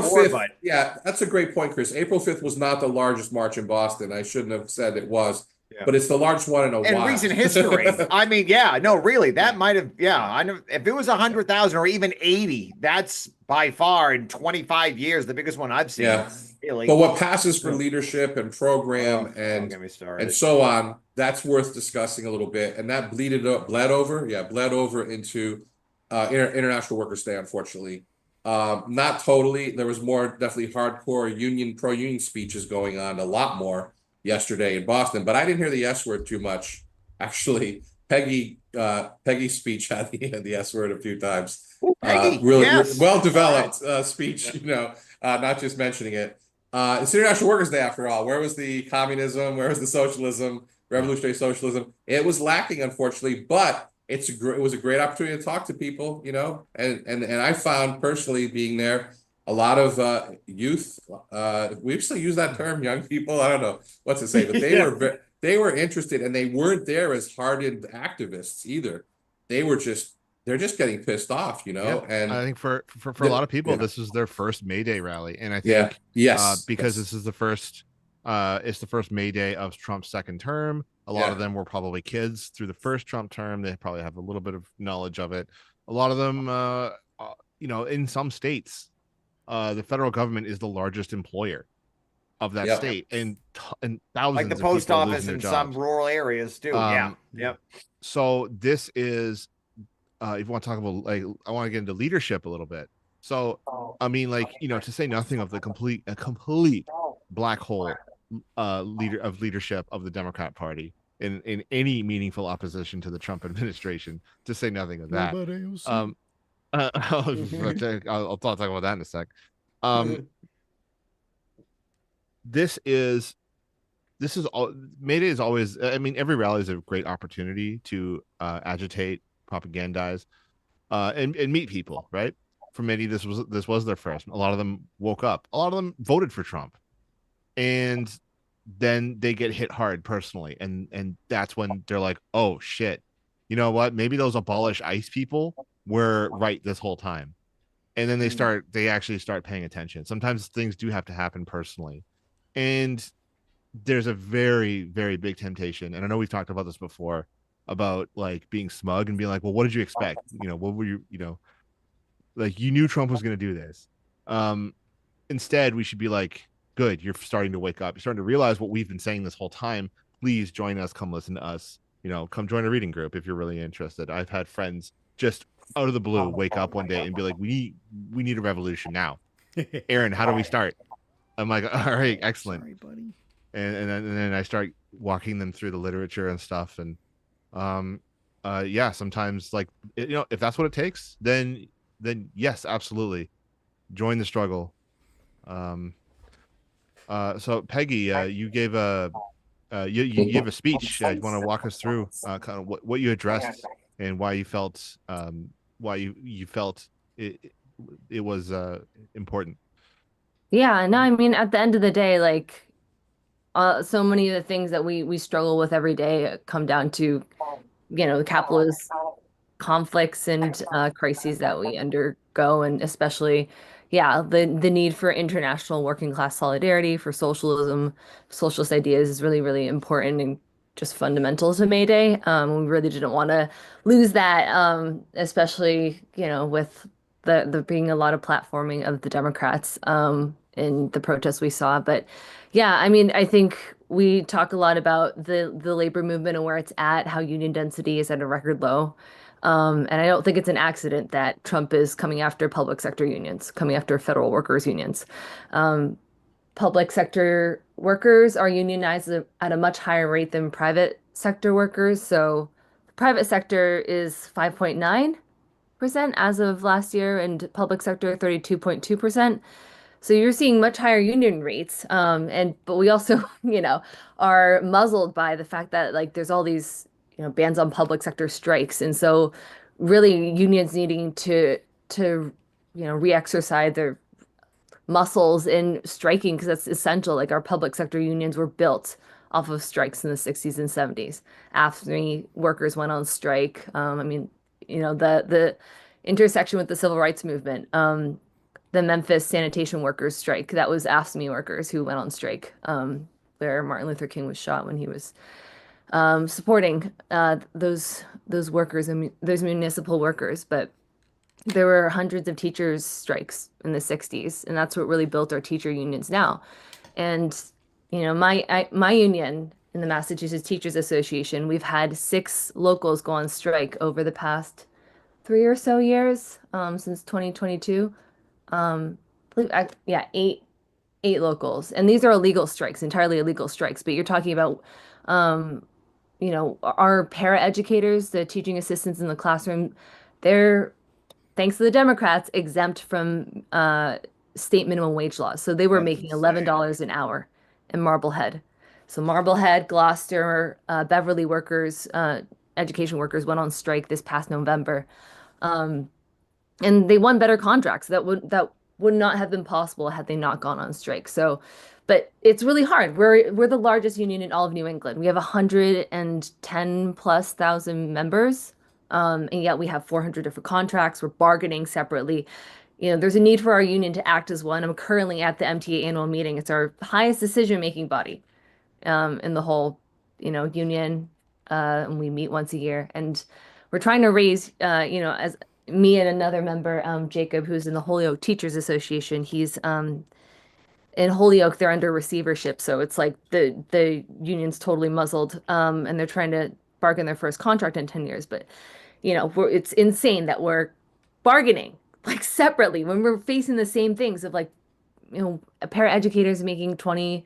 Speaker 2: 2004.
Speaker 3: 5th.
Speaker 2: But
Speaker 3: Yeah, that's a great point, Chris. April 5th was not the largest march in Boston. I shouldn't have said it was,
Speaker 2: yeah.
Speaker 3: but it's the largest one in a
Speaker 2: In
Speaker 3: while.
Speaker 2: recent history, I mean, yeah, no, really, that might have, yeah. I know if it was 100,000 or even 80, that's by far in 25 years the biggest one I've seen.
Speaker 3: Yeah.
Speaker 2: Really.
Speaker 3: But what passes for leadership and program
Speaker 2: don't get me started.
Speaker 3: and so on, that's worth discussing a little bit. And that bled over into International Workers' Day, unfortunately. Not totally. There was more definitely hardcore pro-union speeches going on, a lot more yesterday in Boston. But I didn't hear the S word too much. Actually, Peggy's speech had the S word a few times.
Speaker 2: Peggy,
Speaker 3: Really
Speaker 2: yes.
Speaker 3: well developed speech, not just mentioning it. It's International Workers' Day after all. Where was the communism? Where was the socialism, revolutionary socialism? It was lacking, unfortunately, but it was a great opportunity to talk to people, and I found personally being there, a lot of youth. We still use that term, young people. I don't know what to say, but they were interested, and they weren't there as hardened activists either. They're just getting pissed off,
Speaker 1: Yeah,
Speaker 3: and
Speaker 1: I think for a lot of people, this is their first May Day rally, and I think because this is the first, it's the first May Day of Trump's second term. A lot of them were probably kids through the first Trump term. They probably have a little bit of knowledge of it. A lot of them, in some states, the federal government is the largest employer of that state, and thousands
Speaker 2: like the
Speaker 1: of
Speaker 2: post
Speaker 1: people
Speaker 2: office in some rural areas too. Yep.
Speaker 1: So this is. If you want to talk about, like, I want to get into leadership a little bit. So, I mean, like, to say nothing of the complete black hole leadership of the Democrat Party in any meaningful opposition to the Trump administration, to say nothing of that. I'll talk about that in a sec. May Day is always, I mean, every rally is a great opportunity to agitate, propagandize, and meet people, right? For many, this was their first. A lot of them woke up. A lot of them voted for Trump, and then they get hit hard personally, and that's when they're like, oh shit, you know what? Maybe those abolish ICE people were right this whole time, and then they actually start paying attention. Sometimes things do have to happen personally, and there's a very, very big temptation, and I know we've talked about this before, about like being smug and being like, well, what did you expect? What were you, like, you knew Trump was going to do this. Instead, we should be like, good, you're starting to wake up. You're starting to realize what we've been saying this whole time. Please join us. Come listen to us. Come join a reading group if you're really interested. I've had friends just out of the blue wake up one day and be like, we need a revolution now. Aaron, how do we start? I'm like, all right, excellent.
Speaker 4: Sorry, buddy.
Speaker 1: And then I start walking them through the literature and stuff, and sometimes, like, if that's what it takes, then yes, absolutely, join the struggle. So Peggy, you gave a you gave a speech. You want to walk us through kind of what you addressed and why you felt it was important.
Speaker 5: Yeah, no, I mean, at the end of the day, like, so many of the things that we struggle with every day come down to, the capitalist conflicts and crises that we undergo, and especially, the need for international working class solidarity, for socialism, socialist ideas is really, really important and just fundamental to May Day. We really didn't want to lose that, especially, with the being a lot of platforming of the Democrats in the protests we saw. But yeah, I mean, I think we talk a lot about the labor movement and where it's at, how union density is at a record low. And I don't think it's an accident that Trump is coming after public sector unions, coming after federal workers unions. Public sector workers are unionized at a much higher rate than private sector workers. So the private sector is 5.9% as of last year, and public sector 32.2%. So you're seeing much higher union rates, but we also, are muzzled by the fact that like there's all these, bans on public sector strikes, and so really unions needing to re-exercise their muscles in striking because that's essential. Like our public sector unions were built off of strikes in the 60s and 70s. AFSCME workers went on strike. The intersection with the civil rights movement. The Memphis sanitation workers strike. That was AFSCME workers who went on strike, where Martin Luther King was shot when he was supporting those workers and those municipal workers. But there were hundreds of teachers' strikes in the 60s, and that's what really built our teacher unions now. And my union in the Massachusetts Teachers Association, we've had 6 locals go on strike over the past 3 or so years, since 2022. Yeah, eight locals, and these are illegal strikes, entirely illegal strikes. But you're talking about, our para educators, the teaching assistants in the classroom, they're, thanks to the Democrats, exempt from state minimum wage laws. So they were
Speaker 2: That's
Speaker 5: making
Speaker 2: insane.
Speaker 5: $11 an hour in Marblehead. So Marblehead, Gloucester, Beverly workers, education workers went on strike this past November. And they won better contracts that would not have been possible had they not gone on strike. So, but it's really hard. We're the largest union in all of New England. We have 110 plus thousand members, and yet we have 400 different contracts. We're bargaining separately. There's a need for our union to act as one. I'm currently at the MTA annual meeting. It's our highest decision-making body, in the whole, union, and we meet once a year, and we're trying to raise, as me and another member, Jacob, who's in the Holyoke Teachers Association. He's in Holyoke, they're under receivership, so it's like the union's totally muzzled, and they're trying to bargain their first contract in 10 years. But it's insane that we're bargaining like separately when we're facing the same things of like, a pair of educators making 80%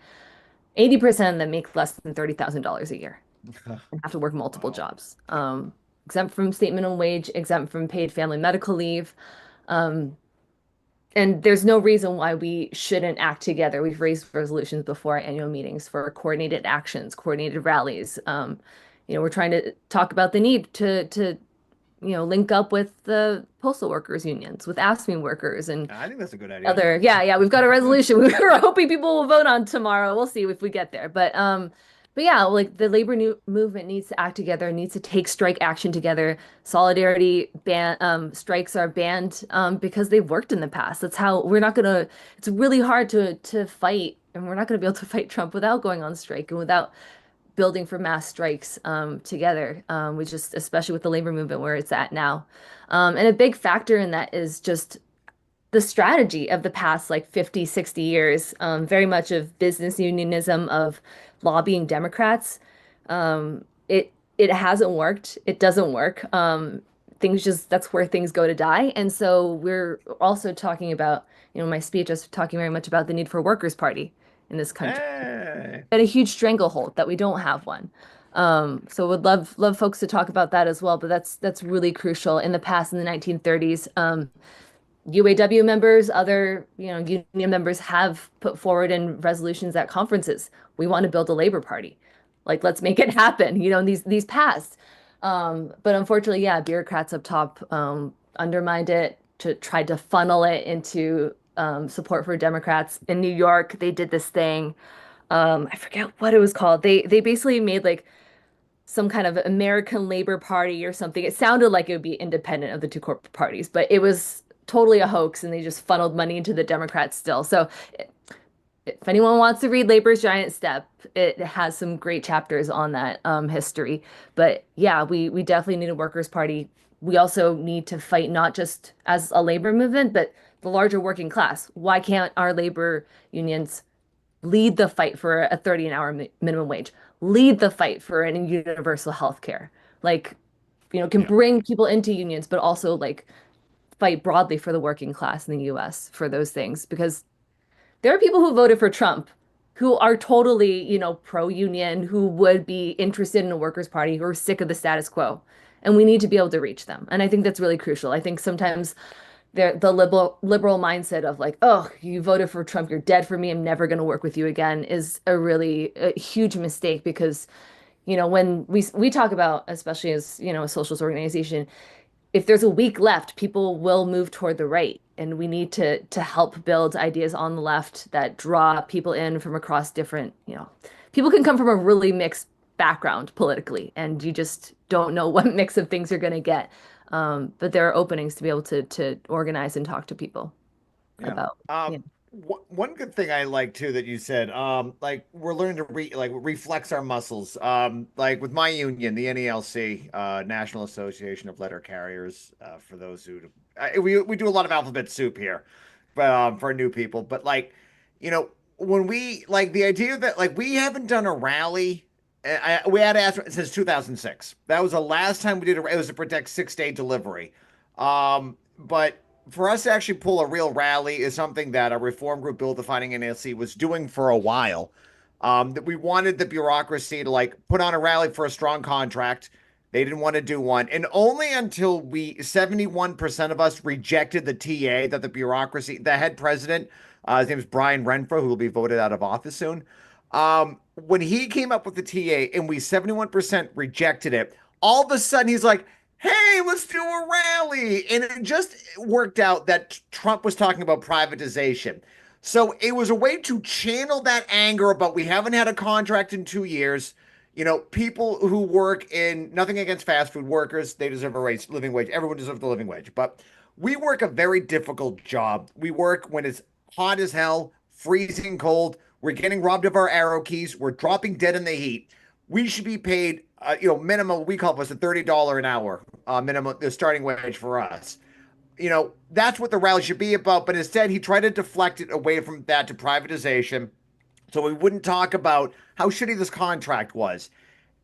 Speaker 5: of them make less than $30,000 a year and have to work multiple jobs. Exempt from state minimum wage, exempt from paid family medical leave. And there's no reason why we shouldn't act together. We've raised resolutions before our annual meetings for coordinated actions, coordinated rallies. We're trying to talk about the need to link up with the postal workers unions, with AFSCME workers, and
Speaker 2: I think that's a good idea.
Speaker 5: Yeah, we've got a resolution we were hoping people will vote on tomorrow. We'll see if we get there. But yeah, like the labor movement needs to act together, needs to take strike action together. Solidarity strikes are banned because they've worked in the past. That's how it's really hard to fight, and we're not gonna be able to fight Trump without going on strike and without building for mass strikes together. Especially with the labor movement where it's at now. And a big factor in that is just the strategy of the past like 50, 60 years, very much of business unionism, of lobbying Democrats. It hasn't worked. It doesn't work. That's where things go to die. And so we're also talking about, my speech is talking very much about the need for a workers' party in this country.
Speaker 2: Hey.
Speaker 5: And a huge stranglehold that we don't have one. So would love folks to talk about that as well. But that's really crucial. In the past, in the 1930s, UAW members, other union members have put forward in resolutions at conferences, we want to build a labor party. Like, let's make it happen. These passed. But unfortunately, yeah, bureaucrats up top undermined it, to try to funnel it into support for Democrats. In New York, they did this thing. I forget what it was called. They basically made like some kind of American Labor Party or something. It sounded like it would be independent of the two corporate parties, but it was totally a hoax, and they just funneled money into the Democrats still. So if anyone wants to read Labor's Giant Step, it has some great chapters on that history. But yeah, we definitely need a workers' party. We also need to fight not just as a labor movement, but the larger working class. Why can't our labor unions lead the fight for a 30 an hour minimum wage, lead the fight for an universal health care? Like, can bring people into unions, but also like fight broadly for the working class in the US for those things, because there are people who voted for Trump who are totally, pro-union, who would be interested in a workers' party, who are sick of the status quo. And we need to be able to reach them. And I think that's really crucial. I think sometimes the liberal mindset of like, oh, you voted for Trump, you're dead for me, I'm never going to work with you again, is a huge mistake. Because when we talk about, especially as a socialist organization, if there's a week left, people will move toward the right, and we need to help build ideas on the left that draw people in from across different, people can come from a really mixed background politically, and you just don't know what mix of things you're going to get. But there are openings to be able to organize and talk to people
Speaker 2: Yeah.
Speaker 5: about.
Speaker 2: One good thing I like too that you said, like we're learning to reflex our muscles. Like with my union, the NELC, National Association of Letter Carriers, for those who we do a lot of alphabet soup here, for new people. But like, when we like the idea that like we haven't done a rally. We had asked since 2006. That was the last time we did it was to protect 6-day delivery. But for us to actually pull a real rally is something that a reform group, Build Defining NLC, was doing for a while. That we wanted the bureaucracy to like put on a rally for a strong contract. They didn't want to do one. And only until 71% of us rejected the TA that the bureaucracy, the head president, his name is Brian Renfro, who will be voted out of office soon. When he came up with the TA and we 71% rejected it, all of a sudden he's like, hey, let's do a rally. And it just worked out that Trump was talking about privatization. So it was a way to channel that anger about we haven't had a contract in 2 years. People who work in, nothing against fast food workers, they deserve a living wage. Everyone deserves the living wage. But we work a very difficult job. We work when it's hot as hell, freezing cold. We're getting robbed of our arrow keys. We're dropping dead in the heat. We should be paid, minimum. We call it a $30 an hour minimum, the starting wage for us. That's what the rally should be about. But instead, he tried to deflect it away from that to privatization, so we wouldn't talk about how shitty this contract was.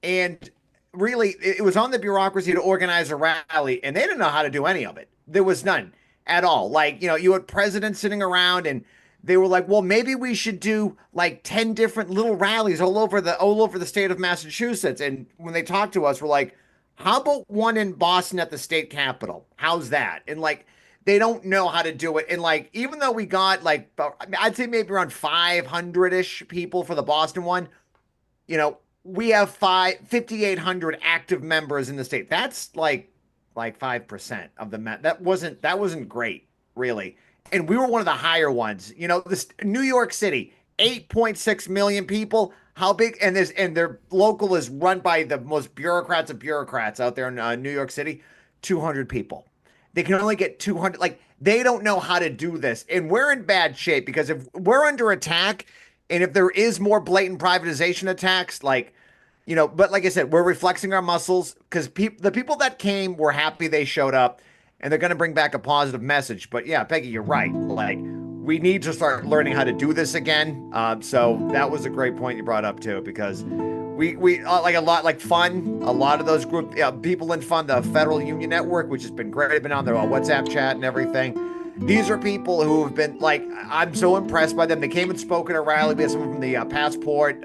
Speaker 2: And really, it was on the bureaucracy to organize a rally, and they didn't know how to do any of it. There was none at all. Like, you had presidents sitting around and they were like, well, maybe we should do like 10 different little rallies all over the state of Massachusetts. And when they talked to us, we're like, how about one in Boston at the state capitol? How's that? And like, they don't know how to do it. And like, even though we got like, I'd say maybe around 500-ish people for the Boston one, we have 5,800 active members in the state. That's like 5% of the that wasn't great, really. And we were one of the higher ones. This New York City, 8.6 million people. How big? And their local is run by the most bureaucrats of bureaucrats out there in New York City. 200 people. They can only get 200. Like, they don't know how to do this. And we're in bad shape because if we're under attack and if there is more blatant privatization attacks, but like I said, we're reflexing our muscles because the people that came were happy they showed up. And they're going to bring back a positive message. But yeah, Peggy, you're right. Like, we need to start learning how to do this again. So that was a great point you brought up too, because we like a lot like fun. A lot of those people in fun, the Federal Union Network, which has been great, have been on their WhatsApp chat and everything. These are people who have been like, I'm so impressed by them. They came and spoke at a rally. We had someone from the Passport.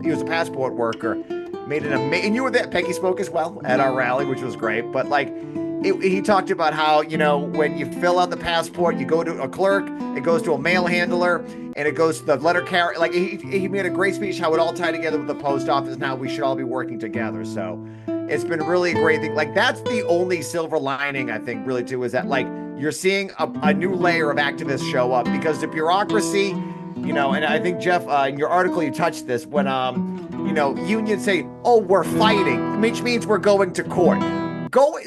Speaker 2: He was a passport worker. Made an amazing. And you were there. Peggy spoke as well at our rally, which was great. But like, he talked about how, when you fill out the passport, you go to a clerk, it goes to a mail handler, and it goes to the letter carrier. Like, he made a great speech how it all tied together with the post office and how we should all be working together. So it's been really a great thing. Like, that's the only silver lining, I think, really, too, is that, like, you're seeing a new layer of activists show up because the bureaucracy, and I think, Jeff, in your article, you touched this when, unions say, oh, we're fighting, which means we're going to court.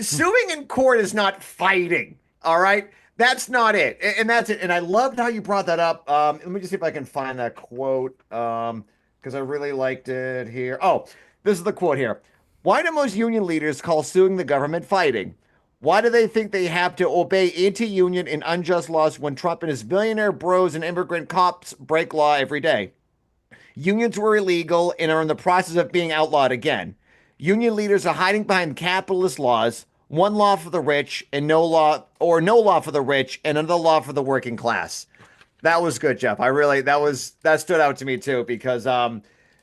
Speaker 2: Suing in court is not fighting. All right. That's not it. And that's it. And I loved how you brought that up. Let me just see if I can find that quote. Because I really liked it here. Oh, this is the quote here. Why do most union leaders call suing the government fighting? Why do they think they have to obey anti-union and unjust laws when Trump and his billionaire bros and immigrant cops break law every day? Unions were illegal and are in the process of being outlawed again. Union leaders are hiding behind capitalist laws, one law for the rich and no law for the rich and another law for the working class. That was good, Jeff. That stood out to me too, because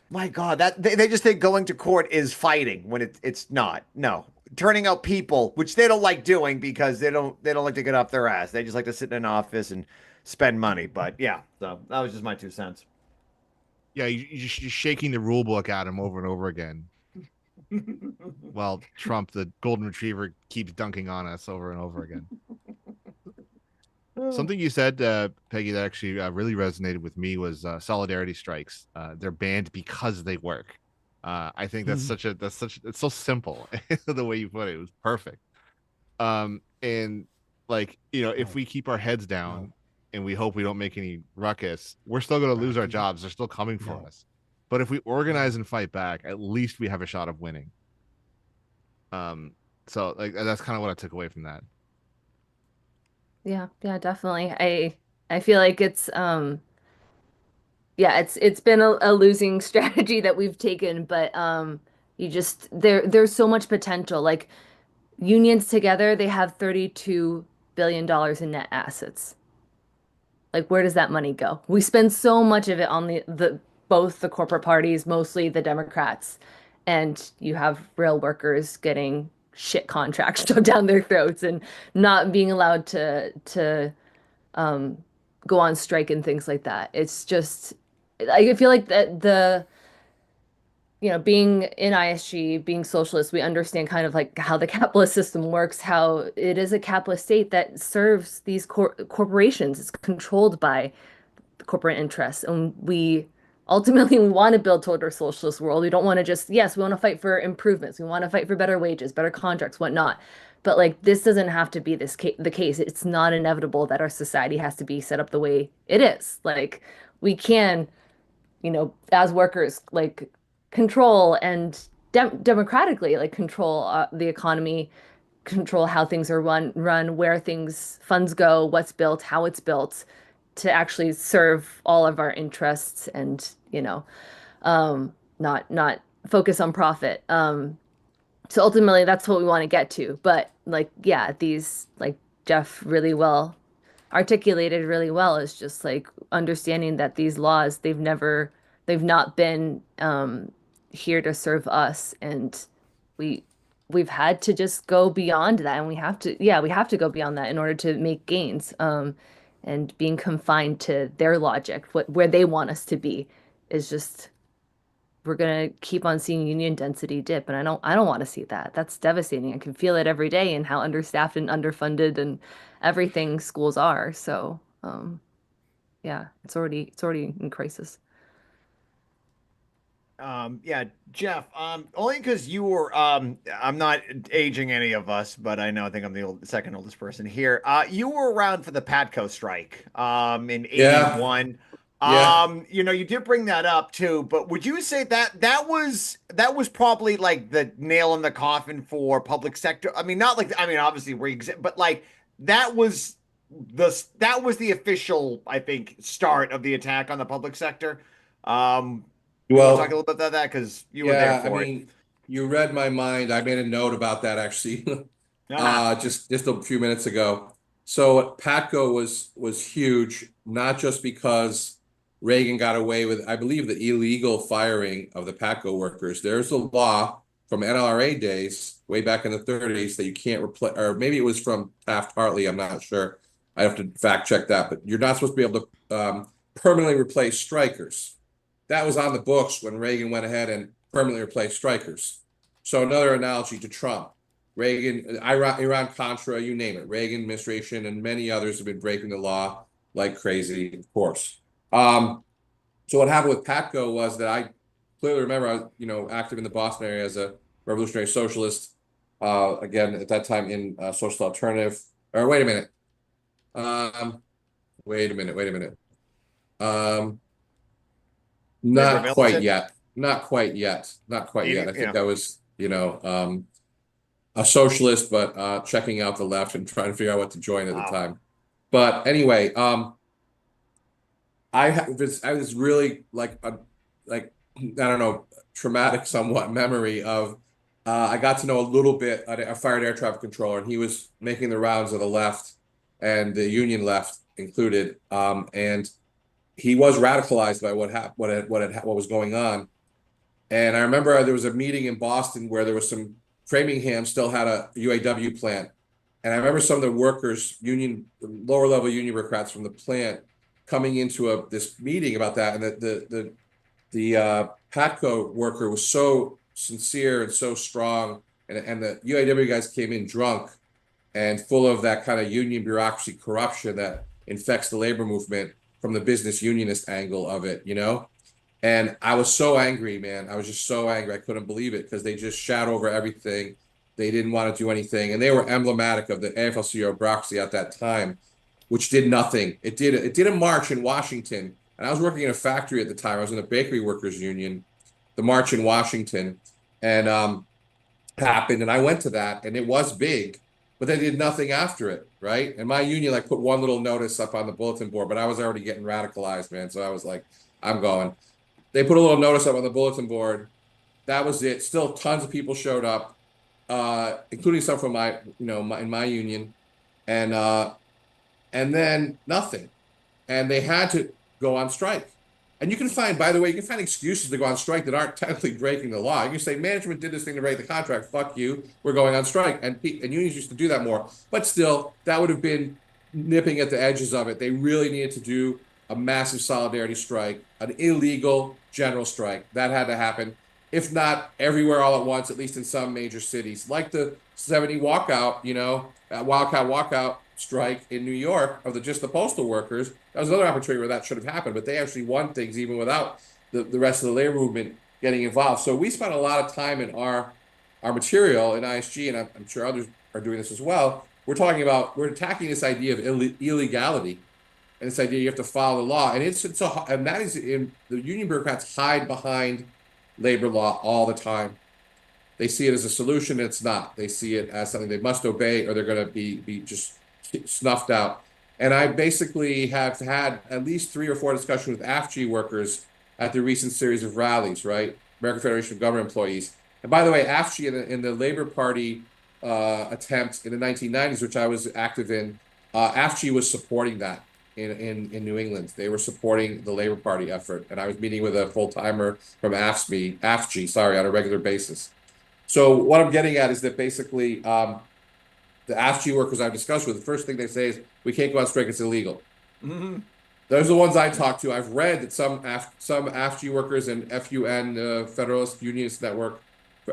Speaker 2: my God, that they just think going to court is fighting when it's not. No, turning out people, which they don't like doing because they don't like to get off their ass. They just like to sit in an office and spend money. But yeah, so that was just my 2 cents.
Speaker 1: Yeah, you're shaking the rule book at him over and over again. While Trump, the golden retriever, keeps dunking on us over and over again. Something you said, Peggy, that actually really resonated with me was solidarity strikes. They're banned because they work. I think that's it's so simple. The way you put it, it was perfect. And like, if we keep our heads down and we hope we don't make any ruckus, we're still going to lose our jobs. They're still coming for us. But if we organize and fight back, at least we have a shot of winning. So like that's kind of what I took away from that.
Speaker 5: Yeah, definitely. I feel like it's yeah, it's been a losing strategy that we've taken, but you just there's so much potential. Like unions together, they have $32 billion in net assets. Like where does that money go? We spend so much of it on the both the corporate parties, mostly the Democrats, and you have real workers getting shit contracts shoved down their throats and not being allowed to um, go on strike and things like that. It's just, I feel like that being in ISG, being socialist, we understand kind of like how the capitalist system works, how it is a capitalist state that serves these corporations. It's controlled by corporate interests. And we ultimately we want to build toward our socialist world. We don't want to just, yes, we want to fight for improvements. We want to fight for better wages, better contracts, whatnot. But like this doesn't have to be the case. It's not inevitable that our society has to be set up the way it is. Like we can, as workers, like control and democratically, like control the economy, control how things are run, where funds go, what's built, how it's built, to actually serve all of our interests and not focus on profit. So ultimately that's what we want to get to. But like yeah, these like Jeff really well articulated really well is just like understanding that these laws they've not been here to serve us, and we we've had to just go beyond that, and we have to go beyond that in order to make gains. And being confined to their logic, where they want us to be, is just we're gonna keep on seeing union density dip, and I don't want to see that. That's devastating. I can feel it every day in how understaffed and underfunded and everything schools are. So yeah, it's already in crisis.
Speaker 2: Yeah, Jeff, only because you were, I'm not aging any of us, but I think I'm the second oldest person here. You were around for the Patco strike, in
Speaker 3: Yeah.
Speaker 2: 81.
Speaker 3: Yeah.
Speaker 2: You did bring that up too, but would you say that was probably like the nail in the coffin for public sector? I mean, not like, I mean, obviously but like that was the official, I think, start of the attack on the public sector. You want to talk a
Speaker 3: Well,
Speaker 2: little bit about that because you were there for it.
Speaker 3: mean, you read my mind. I made a note about that actually,
Speaker 2: Ah,
Speaker 3: just a few minutes ago. So Patco was huge, not just because Reagan got away with, I believe, the illegal firing of the Patco workers. There's a law from NLRA days, way back in the 30s, that you can't replace, or maybe it was from Taft-Hartley, I'm not sure. I have to fact check that, but you're not supposed to be able to permanently replace strikers. That was on the books when Reagan went ahead and permanently replaced strikers. So another analogy to Trump, Reagan, Iran-Contra, you name it. Reagan administration and many others have been breaking the law like crazy, of course. So what happened with Patco was that I clearly remember I was, active in the Boston area as a revolutionary socialist. Again, at that time in Social Alternative. Or wait a minute. Wait a minute. Not quite yet. Not quite yet. I think I was, a socialist, but checking out the left and trying to figure out what to join at the time. But anyway, I was really like I don't know, traumatic somewhat memory of I got to know a little bit a fired air traffic controller, and he was making the rounds of the left and the union left included, and he was radicalized by what was going on. And I remember there was a meeting in Boston where there was some Framingham still had a UAW plant. And I remember some of the workers, lower level union bureaucrats from the plant coming into this meeting about that. And the Patco worker was so sincere and so strong. And the UAW guys came in drunk and full of that kind of union bureaucracy corruption that infects the labor movement from the business unionist angle of it, And I was so angry, man. I was just so angry. I couldn't believe it because they just shat over everything. They didn't want to do anything. And they were emblematic of the AFL-CIO bureaucracy at that time, which did nothing. It did a march in Washington. And I was working in a factory at the time. I was in the Bakery Workers Union, the march in Washington, and happened. And I went to that, and it was big, but they did nothing after it, right? And my union put one little notice up on the bulletin board, but I was already getting radicalized, man. So I was like, I'm going. They put a little notice up on the bulletin board. That was it. Still, tons of people showed up, including some from in my union, and then nothing. And they had to go on strike. And you can find, by the way, excuses to go on strike that aren't technically breaking the law. You can say management did this thing to break the contract. Fuck you. We're going on strike. And unions used to do that more. But still, that would have been nipping at the edges of it. They really needed to do a massive solidarity strike, an illegal general strike. That had to happen. If not everywhere all at once, at least in some major cities, like the 70 walkout, Wildcat walkout strike in New York of the postal workers. That was another opportunity where that should have happened, but they actually won things even without the rest of the labor movement getting involved. So we spent a lot of time in our material in ISG, and I'm sure others are doing this as well. We're attacking this idea of illegality and this idea you have to follow the law. And and that is in the union bureaucrats hide behind labor law all the time. They see it as a solution. It's not. They see it as something they must obey or they're going to be just snuffed out. And I basically have had at least 3 or 4 discussions with AFG workers at the recent series of rallies, right? American Federation of Government Employees. And by the way, AFG in the Labor Party attempt in the 1990s, which I was active in, AFG was supporting that in New England. They were supporting the Labor Party effort. And I was meeting with a full-timer from AFG, on a regular basis. So what I'm getting at is that basically the AFG workers I've discussed with, the first thing they say is, we can't go on strike, it's illegal.
Speaker 2: Mm-hmm.
Speaker 3: Those are the ones I talk to. I've read that some AFG workers and FUN, Federalist Unionist Network,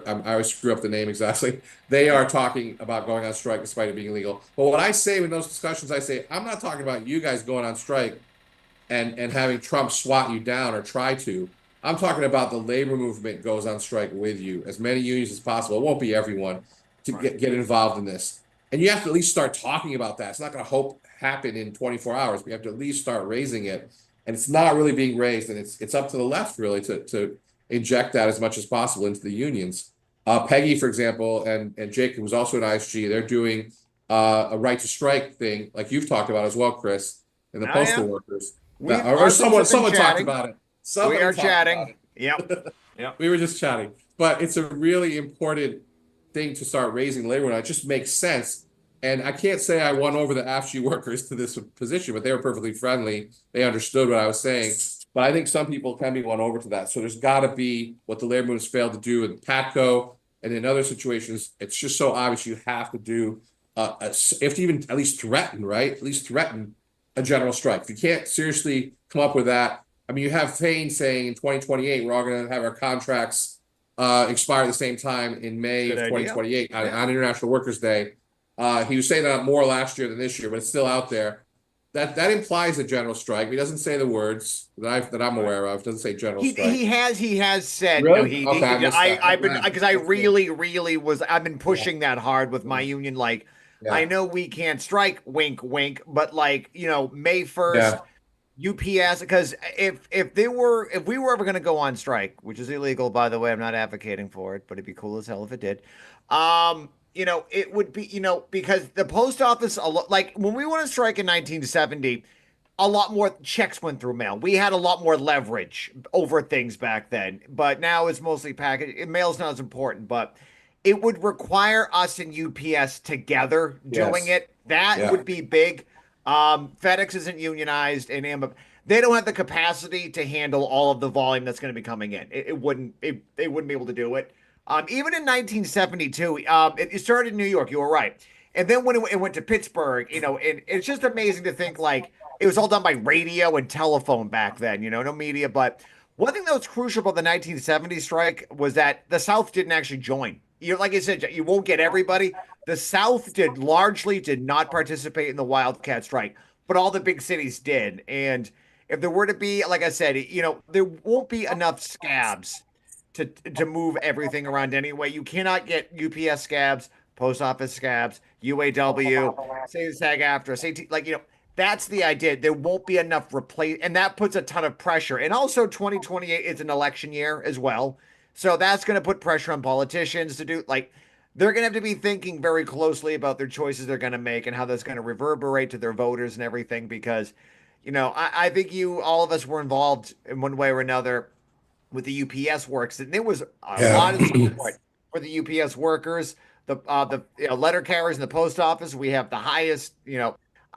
Speaker 3: I always screw up the name exactly, they are talking about going on strike despite it being illegal. But what I say in those discussions, I say, I'm not talking about you guys going on strike and having Trump swat you down or try to. I'm talking about the labor movement goes on strike with you, as many unions as possible. It won't be everyone to get involved in this. And you have to at least start talking about that. It's not going to happen in 24 hours. We have to at least start raising it. And it's not really being raised. And it's up to the left, really, to inject that as much as possible into the unions. Peggy, for example, and Jake, who was also at ISG, they're doing a right to strike thing, like you've talked about as well, Chris, and the postal workers. Someone talked about it.
Speaker 2: We are chatting. Yep.
Speaker 3: We were just chatting. But it's a really important thing to start raising labor, and it just makes sense. And I can't say I won over the AFG workers to this position, but they were perfectly friendly. They understood what I was saying. But I think some people can be won over to that. So there's got to be what the labor movement's failed to do in Patco and in other situations. It's just so obvious you have to do, you have to even at least threaten, right? At least threaten a general strike. If you can't seriously come up with that, I mean, you have Fain saying in 2028, we're all going to have our contracts expire at the same time in May of 2028 on International Workers' Day. He was saying that more last year than this year, but it's still out there. That implies a general strike. He doesn't say the words that I'm aware of. It doesn't say general strike.
Speaker 2: He has said.
Speaker 3: Really?
Speaker 2: I've been pushing that hard with my union. Like, I know we can't strike, wink, wink, but May 1st, UPS. Because if we were ever going to go on strike, which is illegal, by the way, I'm not advocating for it, but it'd be cool as hell if it did. It would be, because the post office, like when we went on strike in 1970, a lot more checks went through mail. We had a lot more leverage over things back then, but now it's mostly packaged. Mail's not as important, but it would require us and UPS together doing it. That would be big. FedEx isn't unionized, and they don't have the capacity to handle all of the volume that's going to be coming in. They wouldn't be able to do it. Even in 1972, it started in New York. You were right, and then when it went to Pittsburgh, it's just amazing to think like it was all done by radio and telephone back then. No media. But one thing that was crucial about the 1970 strike was that the South didn't actually join. Like I said, you won't get everybody. The South largely did not participate in the wildcat strike, but all the big cities did. And if there were to be, like I said, there won't be enough scabs to move everything around anyway. You cannot get UPS scabs, post office scabs, UAW, SAG-AFTRA, that's the idea. There won't be enough replace, and that puts a ton of pressure. And also, 2028 is an election year as well, so that's going to put pressure on politicians to do they're going to have to be thinking very closely about their choices they're going to make and how that's going to reverberate to their voters and everything. Because, I think all of us were involved in one way or another with the UPS works, and there was a lot of support for the UPS workers, the letter carriers in the post office. We have the highest,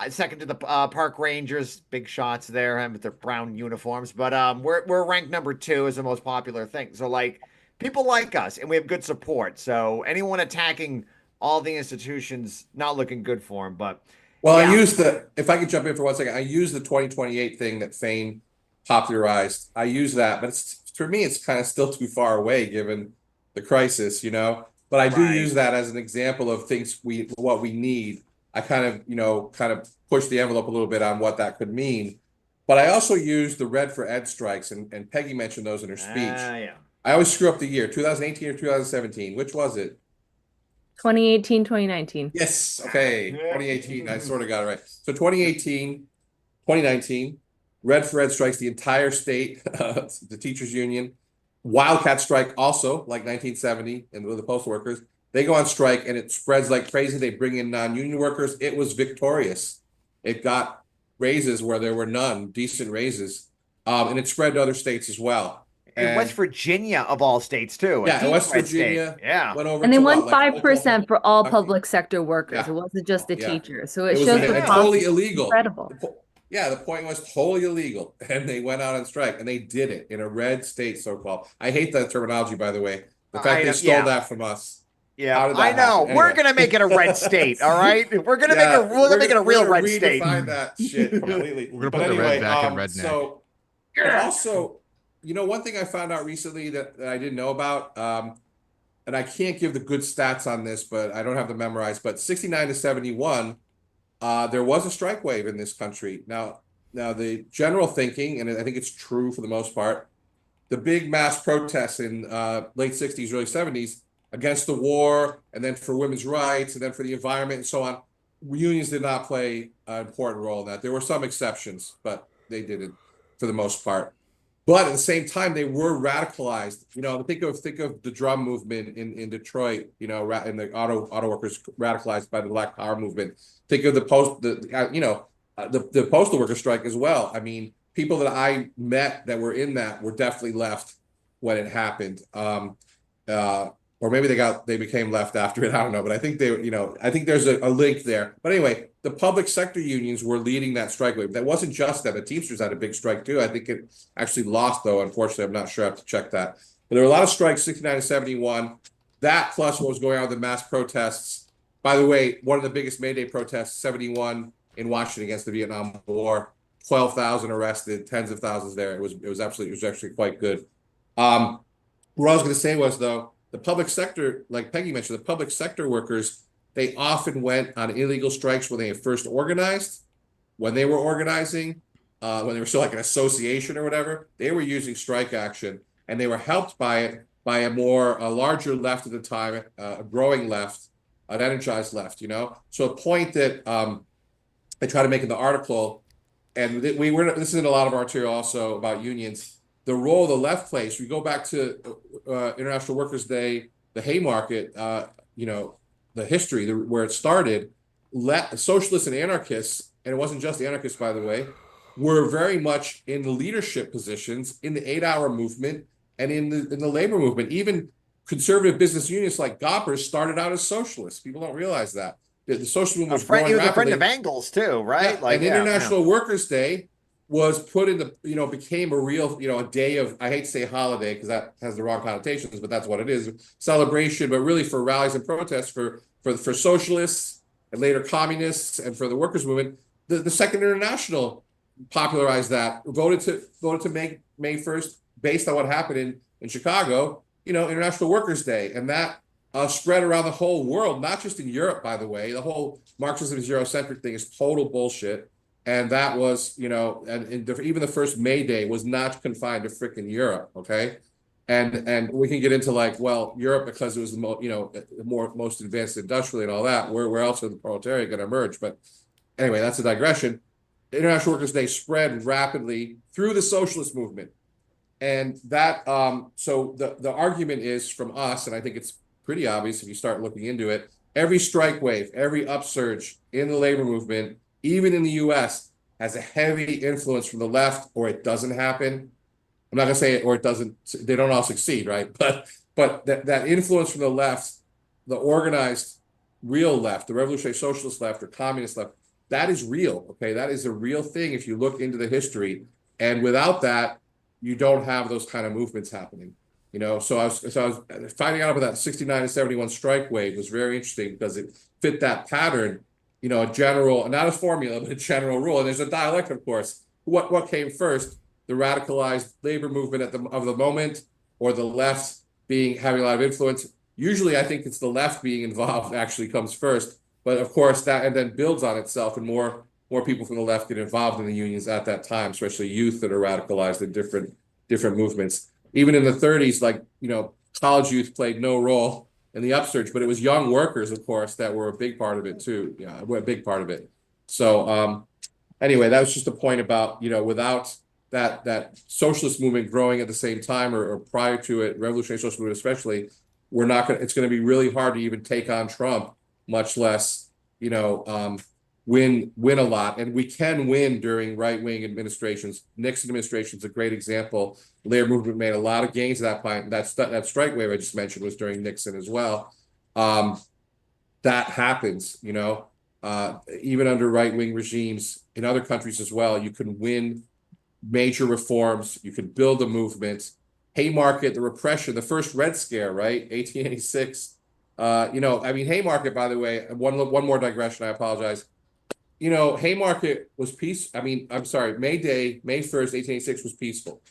Speaker 2: second to the park rangers, big shots there with their brown uniforms. But we're ranked number 2 as the most popular thing. So people like us, and we have good support. So anyone attacking all the institutions, not looking good for them. But
Speaker 3: well, yeah. If I could jump in for 1 second, I use the 2028 thing that Fain popularized. I use that, but for me, it's kind of still too far away given the crisis, but I do use that as an example of things what we need. I kind of push the envelope a little bit on what that could mean. But I also use the Red for Ed strikes, and Peggy mentioned those in her speech.
Speaker 2: Yeah.
Speaker 3: I always screw up the year, 2018 or 2017. Which was it?
Speaker 5: 2018, 2019.
Speaker 3: Yes. Okay. 2018. I sort of got it right. So 2018, 2019, Red for Ed strikes the entire state, the teachers union. Wildcat strike also, like 1970, and with the postal workers. They go on strike, and it spreads like crazy. They bring in non-union workers. It was victorious. It got raises where there were none, decent raises. And it spread to other states as well.
Speaker 2: In West Virginia, of all states, too.
Speaker 3: Yeah, West Virginia.
Speaker 2: Yeah.
Speaker 3: Went over
Speaker 5: and they won
Speaker 3: what,
Speaker 5: 5% for all public sector workers.
Speaker 3: Yeah.
Speaker 5: It wasn't just the
Speaker 3: Yeah.
Speaker 5: teachers. So it
Speaker 3: was
Speaker 5: shows the
Speaker 3: totally illegal.
Speaker 5: Incredible.
Speaker 3: The point was totally illegal. And they went out on strike, and they did it in a red state, so-called. I hate that terminology, by the way. The fact they stole that from us.
Speaker 2: Yeah, I know. Anyway. We're gonna make it a red state, all right? We're gonna make it a real red state.
Speaker 3: Redefine that shit completely.
Speaker 1: We're gonna put the red back in redneck.
Speaker 3: So, but also, one thing I found out recently that I didn't know about, and I can't give the good stats on this, but I don't have them memorized. But 69 to 71, there was a strike wave in this country. Now the general thinking, and I think it's true for the most part, the big mass protests in late 60s, early 70s. Against the war, and then for women's rights, and then for the environment, and so on. Unions did not play an important role in that. There were some exceptions, but they didn't for the most part. But at the same time, they were radicalized. Think of the drum movement in Detroit. And the auto workers radicalized by the Black Power movement. Think of the postal worker strike as well. I mean, people that I met that were in that were definitely left when it happened. Or maybe they became left after it. I don't know, but I think I think there's a link there. But anyway, the public sector unions were leading that strike wave. That wasn't just that. The Teamsters had a big strike too. I think it actually lost though. Unfortunately, I'm not sure. I have to check that. But there were a lot of strikes, 69 to 71. That plus what was going on with the mass protests. By the way, one of the biggest May Day protests, 71 in Washington against the Vietnam War. 12,000 arrested, tens of thousands there. It was actually quite good. What I was going to say was though, the public sector, like Peggy mentioned, the public sector workers, they often went on illegal strikes when they first organized. When they were organizing, when they were still like an association or whatever, they were using strike action, and they were helped by it by a larger left at the time, a growing left, an energized left. So a point that I try to make in the article, and this is in a lot of our material also about unions. The role of the left plays. We go back to International Workers' Day, the Haymarket, the history, where it started. Socialists and anarchists, and it wasn't just the anarchists, by the way, were very much in the leadership positions in the 8-hour movement and in the labor movement. Even conservative business unions like Goppers started out as socialists. People don't realize that. The social movement was growing rapidly.
Speaker 2: He was a friend of Engels too, right?
Speaker 3: Yeah. International Workers' Day was put in the, became a real, a day of, I hate to say holiday because that has the wrong connotations, but that's what it is, celebration, but really for rallies and protests for socialists and later communists and for the workers' movement. The Second International popularized that, voted to make May 1st based on what happened in Chicago, International Workers' Day. And that spread around the whole world, not just in Europe, by the way. The whole Marxism is Eurocentric thing is total bullshit. And that was, even the first May Day was not confined to frickin' Europe, okay? And we can get into like, well, Europe, because it was the most advanced industrially and all that, where else is the proletariat going to emerge? But anyway, that's a digression. International Workers' Day spread rapidly through the socialist movement. And that, so the argument is from us, and I think it's pretty obvious if you start looking into it, every strike wave, every upsurge in the labor movement, even in the US, has a heavy influence from the left, or it doesn't happen. I'm not gonna say it, or it doesn't, they don't all succeed, right? But that influence from the left, the organized real left, the revolutionary socialist left or communist left, that is real, okay? That is a real thing if you look into the history. And without that, you don't have those kind of movements happening. So I was finding out about that 69 and 71 strike wave was very interesting because it fit that pattern, a general, not a formula, but a general rule. And there's a dialect, of course. What came first? The radicalized labor movement of the moment, or the left having a lot of influence? Usually I think it's the left being involved actually comes first. But of course that, and then builds on itself, and more people from the left get involved in the unions at that time, especially youth that are radicalized in different movements. Even in the 30s, like, college youth played no role in the upsurge, but it was young workers, of course, that were a big part of it too. Yeah, a big part of it. So anyway, that was just a point about, without that socialist movement growing at the same time or prior to it, revolutionary social movement especially, it's going to be really hard to even take on Trump, much less, win a lot. And we can win during right-wing administrations. Nixon administration is a great example. The labor movement made a lot of gains at that point. That strike wave I just mentioned was during Nixon as well. That happens, even under right-wing regimes in other countries as well. You can win major reforms. You can build a movement. Haymarket, the repression, the first Red Scare, right? 1886. Haymarket, by the way, one more digression, I apologize. Haymarket was peace. May 1st, 1886 was peaceful.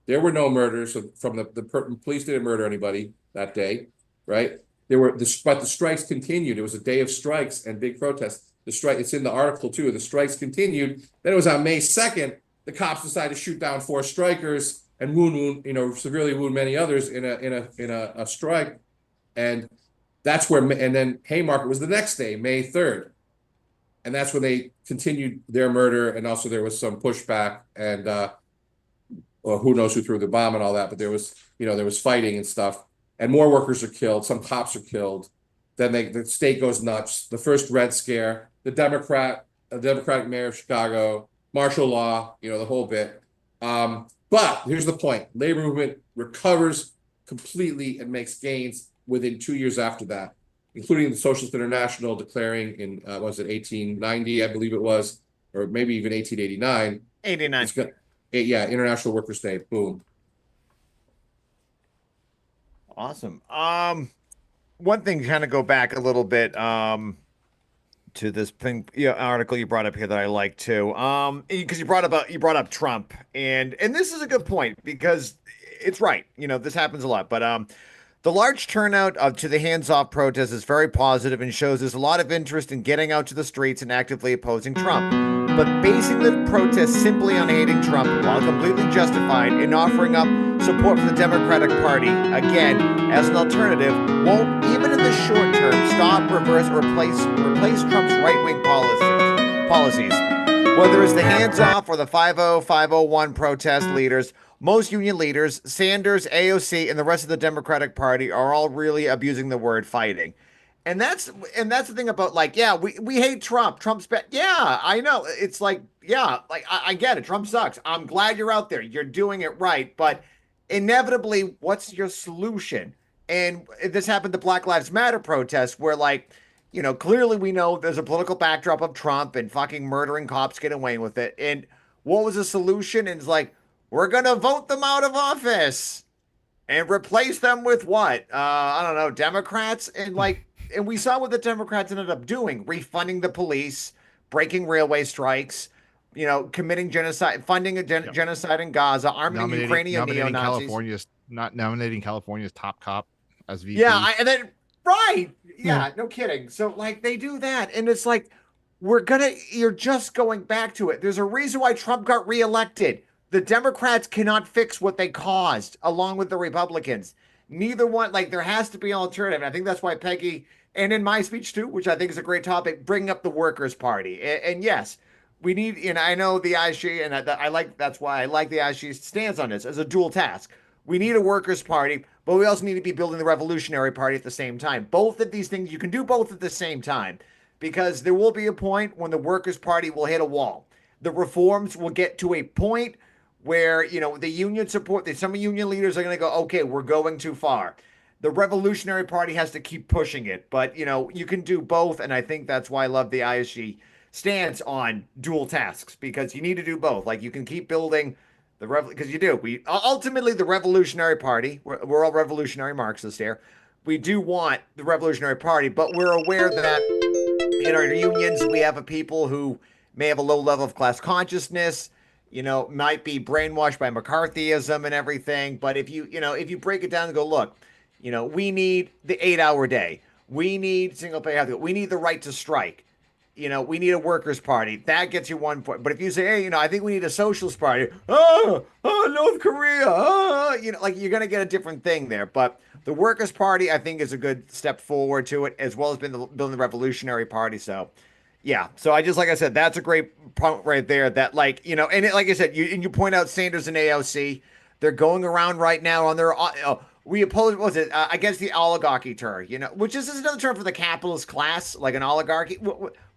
Speaker 3: There were no murders from the police didn't murder anybody that day, right? But the strikes continued. It was a day of strikes and big protests. It's in the article too. The strikes continued. Then it was on May 2nd, the cops decided to shoot down 4 strikers and severely wound many others in a strike. And that's where, and then Haymarket was the next day, May 3rd. And that's when they continued their murder. And also there was some pushback and, who knows who threw the bomb and all that, but there was fighting and stuff, and more workers are killed. Some cops are killed. Then the state goes nuts. The first Red Scare, the Democratic mayor of Chicago, martial law, the whole bit. But here's the point. Labor movement recovers completely and makes gains within 2 years after that, including the Socialist International declaring in, 1890, I believe it was, or maybe even 1889.
Speaker 2: 89.
Speaker 3: International Workers' Day, boom.
Speaker 2: Awesome. One thing, kind of go back a little bit to this thing, article you brought up here that I like too. Because you brought up Trump, and this is a good point because it's right. This happens a lot, but the large turnout to the hands-off protest is very positive and shows there's a lot of interest in getting out to the streets and actively opposing Trump. But basing the protest simply on hating Trump, while completely justified in offering up support for the Democratic Party, again, as an alternative, won't, even in the short term, stop, reverse, or replace Trump's right-wing policies. Whether it's the hands-off or the 5-0, 501 protest leaders, most union leaders, Sanders, AOC, and the rest of the Democratic Party are all really abusing the word fighting. And that's the thing about, like, we hate Trump. Trump's bad. Yeah, I know. It's like, I get it. Trump sucks. I'm glad you're out there. You're doing it right. But inevitably, what's your solution? And this happened to Black Lives Matter protests where, clearly we know there's a political backdrop of Trump and fucking murdering cops getting away with it. And what was the solution? And it's like, we're gonna vote them out of office and replace them with what? I don't know, Democrats. And like, and we saw what the Democrats ended up doing: refunding the police, breaking railway strikes, committing genocide, funding a genocide in Gaza, arming Ukrainian neo-Nazis.
Speaker 1: Not nominating California's top cop as VP.
Speaker 2: Yeah, and then right, yeah, no kidding. So like they do that, and it's like you're just going back to it. There's a reason why Trump got reelected. The Democrats cannot fix what they caused, along with the Republicans. Neither one, like there has to be an alternative. And I think that's why Peggy, and in my speech too, which I think is a great topic, bring up the Workers' Party. And yes, we need, and I know the ISG, and that's why I like the ISG stance on this as a dual task. We need a Workers' Party, but we also need to be building the Revolutionary Party at the same time. Both of these things, you can do both at the same time, because there will be a point when the Workers' Party will hit a wall. The reforms will get to a point where, the union support, some union leaders are going to go, okay, we're going too far. The Revolutionary Party has to keep pushing it, but, you can do both, and I think that's why I love the ISG stance on dual tasks, because you need to do both. Like, you can keep building because you do. We ultimately, the Revolutionary Party, we're all revolutionary Marxists here. We do want the Revolutionary Party, but we're aware that in our unions, we have a people who may have a low level of class consciousness, might be brainwashed by McCarthyism and everything. But if you break it down and go, look, we need the 8-hour day. We need single pay health. We need the right to strike. We need a Workers' Party. That gets you 1 point. But if you say, hey, I think we need a Socialist Party. North Korea. Like you're going to get a different thing there. But the Workers' Party, I think, is a good step forward to it, as well as building the Revolutionary Party. So, yeah. So like I said, that's a great point right there. That like like I said, you point out Sanders and AOC. They're going around right now on their. We oppose, what was it, against the oligarchy term, which is another term for the capitalist class, like an oligarchy.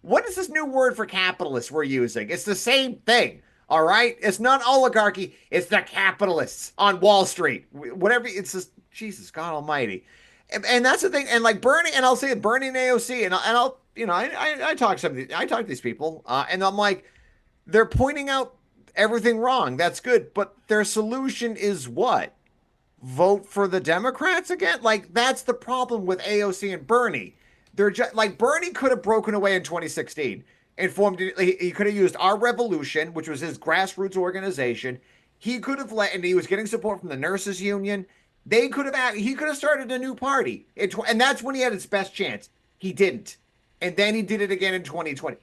Speaker 2: What is this new word for capitalist we're using? It's the same thing, all right? It's not oligarchy. It's the capitalists on Wall Street. Whatever, it's just, Jesus, God almighty. And that's the thing. And like Bernie, and I'll say it, Bernie and AOC, and I'll I talk to these people, and I'm like, they're pointing out everything wrong. That's good. But their solution is what? Vote for the Democrats again? Like, that's the problem with AOC and Bernie. They're just like, Bernie could have broken away in 2016 and formed, he could have used Our Revolution, which was his grassroots organization. He could have and he was getting support from the nurses union. He could have started a new party. And that's when he had his best chance. He didn't. And then he did it again in 2020.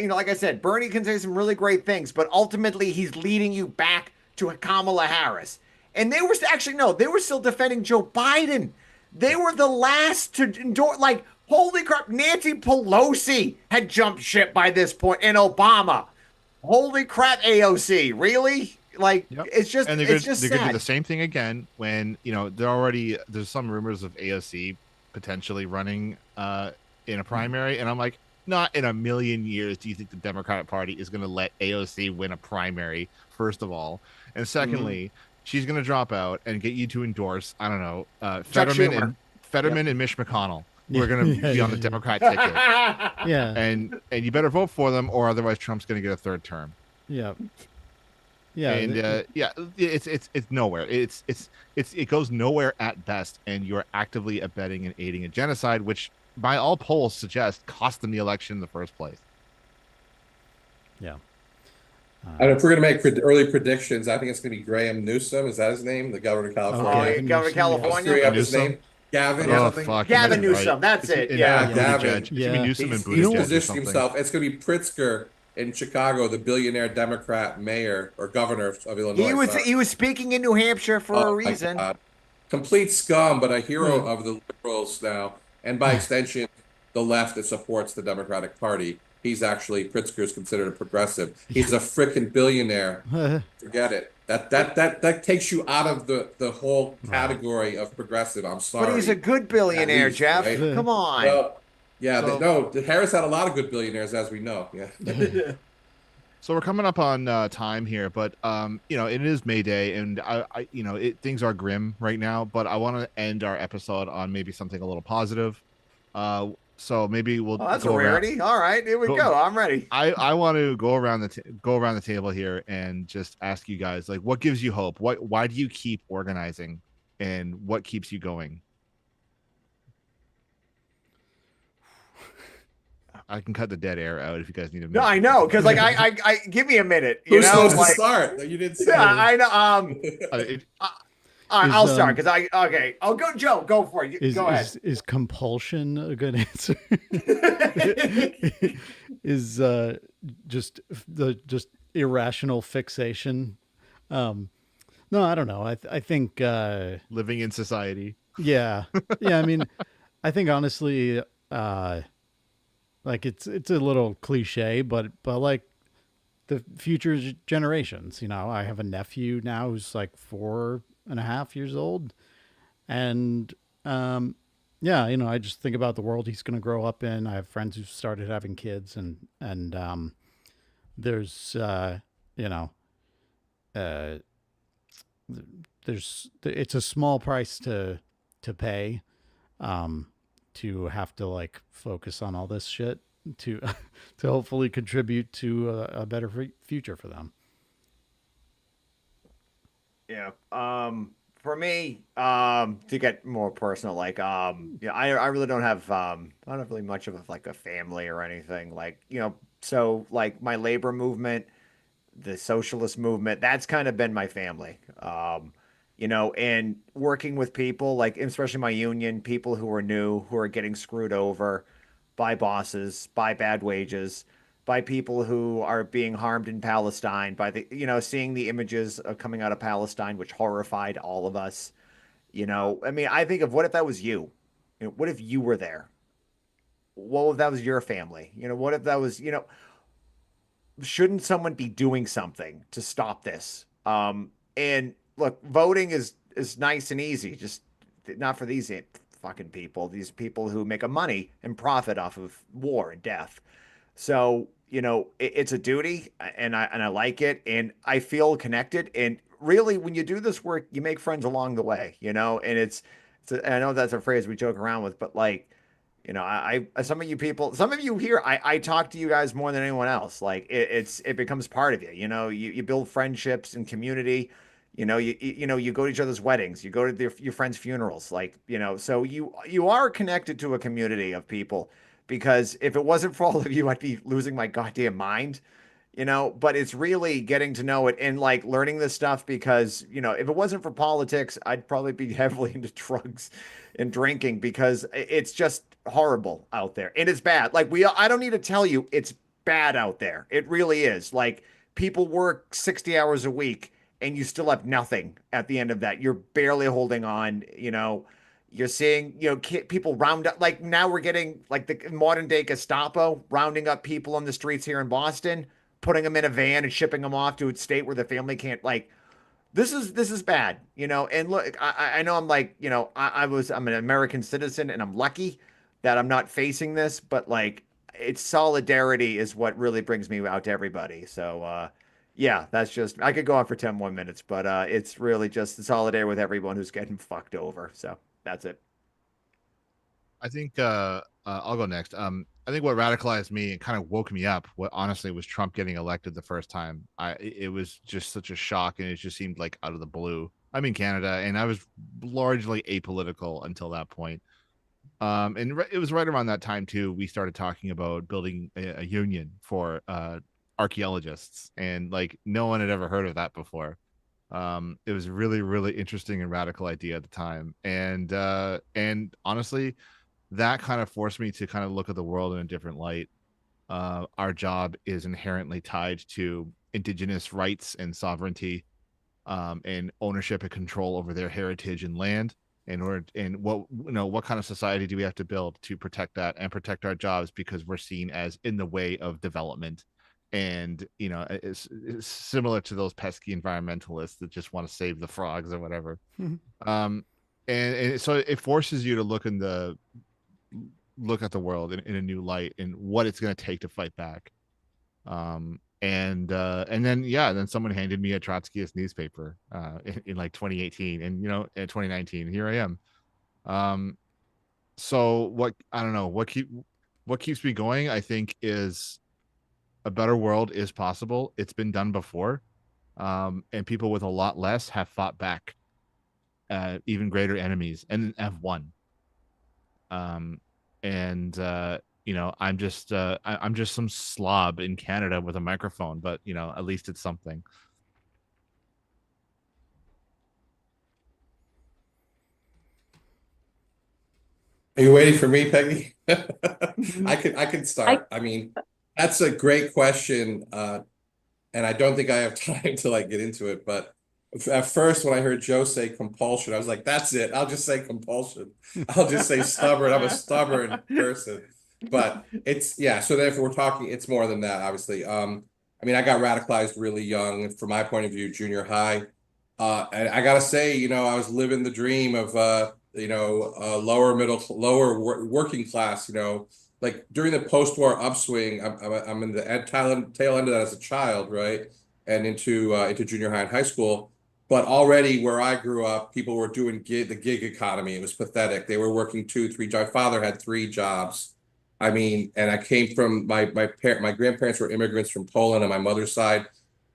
Speaker 2: Like I said, Bernie can say some really great things, but ultimately he's leading you back to Kamala Harris. And they were still defending Joe Biden. They were the last to endorse, like, holy crap, Nancy Pelosi had jumped ship by this point, and Obama. Holy crap, AOC, really? Like, yep. It's just,
Speaker 1: and they're
Speaker 2: going
Speaker 1: to do the same thing again when, there's some rumors of AOC potentially running in a primary, and I'm like, not in a million years do you think the Democratic Party is going to let AOC win a primary, first of all. And secondly, she's going to drop out and get you to endorse, I don't know, Fetterman and Mitch McConnell, who are going to be on the Democrat ticket.
Speaker 4: Yeah.
Speaker 1: And you better vote for them, or otherwise Trump's going to get a third term.
Speaker 4: Yeah. Yeah.
Speaker 1: And it's nowhere. It goes nowhere at best, and you're actively abetting and aiding a genocide, which by all polls suggest cost them the election in the first place.
Speaker 4: Yeah.
Speaker 3: And if we're going to make early predictions, I think it's going to be Graham Newsom. Is that his name? The governor of California.
Speaker 2: Governor of California.
Speaker 3: Up his name. Gavin.
Speaker 2: Gavin Newsom. That's it. Yeah.
Speaker 3: Gavin.
Speaker 1: Newsom and
Speaker 3: He's positioned himself. It's going to be Pritzker in Chicago, the billionaire Democrat mayor or governor of Illinois.
Speaker 2: He was speaking in New Hampshire for a reason.
Speaker 3: Complete scum, but a hero of the liberals now, and by extension, the left that supports the Democratic Party. He's actually, Pritzker is considered a progressive. He's a freaking billionaire. Forget it. That takes you out of the whole category of progressive. I'm sorry.
Speaker 2: But he's a good billionaire, Jeff. Right? Come on.
Speaker 3: Well, yeah, Harris had a lot of good billionaires, as we know. Yeah.
Speaker 1: So we're coming up on time here, but it is May Day, and things are grim right now. But I want to end our episode on maybe something a little positive. So maybe we'll
Speaker 2: Oh, that's a
Speaker 1: go around.
Speaker 2: rarity. All right, here we
Speaker 1: Go-
Speaker 2: go. I'm ready.
Speaker 1: I want to go around the table here and just ask you guys, like, what gives you hope? Why do you keep organizing, and what keeps you going? I can cut the dead air out if you guys need a minute.
Speaker 2: No, I know, because like I give me a minute. You
Speaker 3: Who's
Speaker 2: know,
Speaker 3: supposed to
Speaker 2: like,
Speaker 3: start? You didn't say.
Speaker 2: yeah, I know.
Speaker 1: It-
Speaker 2: All right,
Speaker 4: Is,
Speaker 2: I'll start because okay. I'll go, Joe. Go for it. Go ahead.
Speaker 4: Is compulsion a good answer? Is just irrational fixation? No, I don't know. I think
Speaker 1: living in society.
Speaker 4: yeah. I mean, I think honestly, like it's a little cliche, but like the future generations. You know, I have a nephew now who's like 4.5 years old, and yeah, you know, I just think about the world he's going to grow up in. I have friends who've started having kids, and there's you know, uh, it's a small price to pay, to have to like focus on all this shit to to hopefully contribute to a better future for them.
Speaker 2: Yeah. For me, to get more personal, like, yeah, I really don't have, I don't have really much of like a family or anything. Like, you know, so like my labor movement, the socialist movement, that's kind of been my family. You know, and working with people, like especially my union, people who are new, who are getting screwed over by bosses, by bad wages, by people who are being harmed in Palestine, by the, you know, seeing the images of coming out of Palestine, which horrified all of us. You know, I mean, I think of what if that was you? You know, what if you were there? What if that was your family? You know, what if that was, you know, shouldn't someone be doing something to stop this? And look, voting is nice and easy, just not for these fucking people, these people who make a money and profit off of war and death. So, you know, it's a duty, and I like it, and I feel connected. And really, when you do this work, you make friends along the way, you know. And I know that's a phrase we joke around with, but like, you know, some of you people, some of you here, I talk to you guys more than anyone else. Like it becomes part of you. You know, you build friendships and community. You know, you know, you go to each other's weddings, you go to your friends' funerals. Like, you know, so you are connected to a community of people. Because if it wasn't for all of you, I'd be losing my goddamn mind. You know, but it's really getting to know it and like learning this stuff because, you know, if it wasn't for politics, I'd probably be heavily into drugs and drinking because it's just horrible out there. And it's bad. Like I don't need to tell you, it's bad out there. It really is. Like people work 60 hours a week and you still have nothing at the end of that. You're barely holding on, you know. You're seeing, you know, people round up. Like now we're getting like the modern day Gestapo rounding up people on the streets here in Boston, putting them in a van and shipping them off to a state where the family can't. Like this is bad, you know. And look, I know I'm like, you know, I'm an American citizen and I'm lucky that I'm not facing this, but like it's solidarity is what really brings me out to everybody. So yeah, that's just I could go on for 10 more minutes, but it's really just the solidarity with everyone who's getting fucked over. So that's it.
Speaker 1: I think I'll go next. I think what radicalized me and kind of woke me up, what honestly was Trump getting elected the first time. It was just such a shock, and it just seemed like out of the blue. I'm in Canada, and I was largely apolitical until that point. And it was right around that time too. We started talking about building a union for archaeologists, and like no one had ever heard of that before. It was really, really interesting and radical idea at the time, and honestly, that kind of forced me to kind of look at the world in a different light. Our job is inherently tied to indigenous rights and sovereignty, and ownership and control over their heritage and land. And what, you know, what kind of society do we have to build to protect that and protect our jobs, because we're seen as in the way of development. And you know, it's similar to those pesky environmentalists that just want to save the frogs or whatever. And so it forces you to look at the world in a new light and what it's going to take to fight back. And then someone handed me a Trotskyist newspaper in like 2018, and you know, in 2019 here I am. So what, I don't know, what keeps me going, I think, is a better world is possible. It's been done before. And people with a lot less have fought back even greater enemies and have won. And you know, I'm just some slob in Canada with a microphone, but you know, at least it's something.
Speaker 3: Are you waiting for me, Peggy? I can start. I mean, that's a great question. And I don't think I have time to like get into it, but at first when I heard Joe say compulsion, I was like, that's it. I'll just say compulsion. I'll just say stubborn. I'm a stubborn person. But it's yeah, so then if we're talking, it's more than that, obviously. I mean, I got radicalized really young, from my point of view, junior high. And I gotta say, you know, I was living the dream of working class, you know, like during the post-war upswing. I'm in the tail end of that as a child, right? And into junior high and high school. But already where I grew up, people were doing the gig economy. It was pathetic. They were working 2, 3 jobs. My father had 3 jobs. I mean, and I came from my grandparents were immigrants from Poland on my mother's side.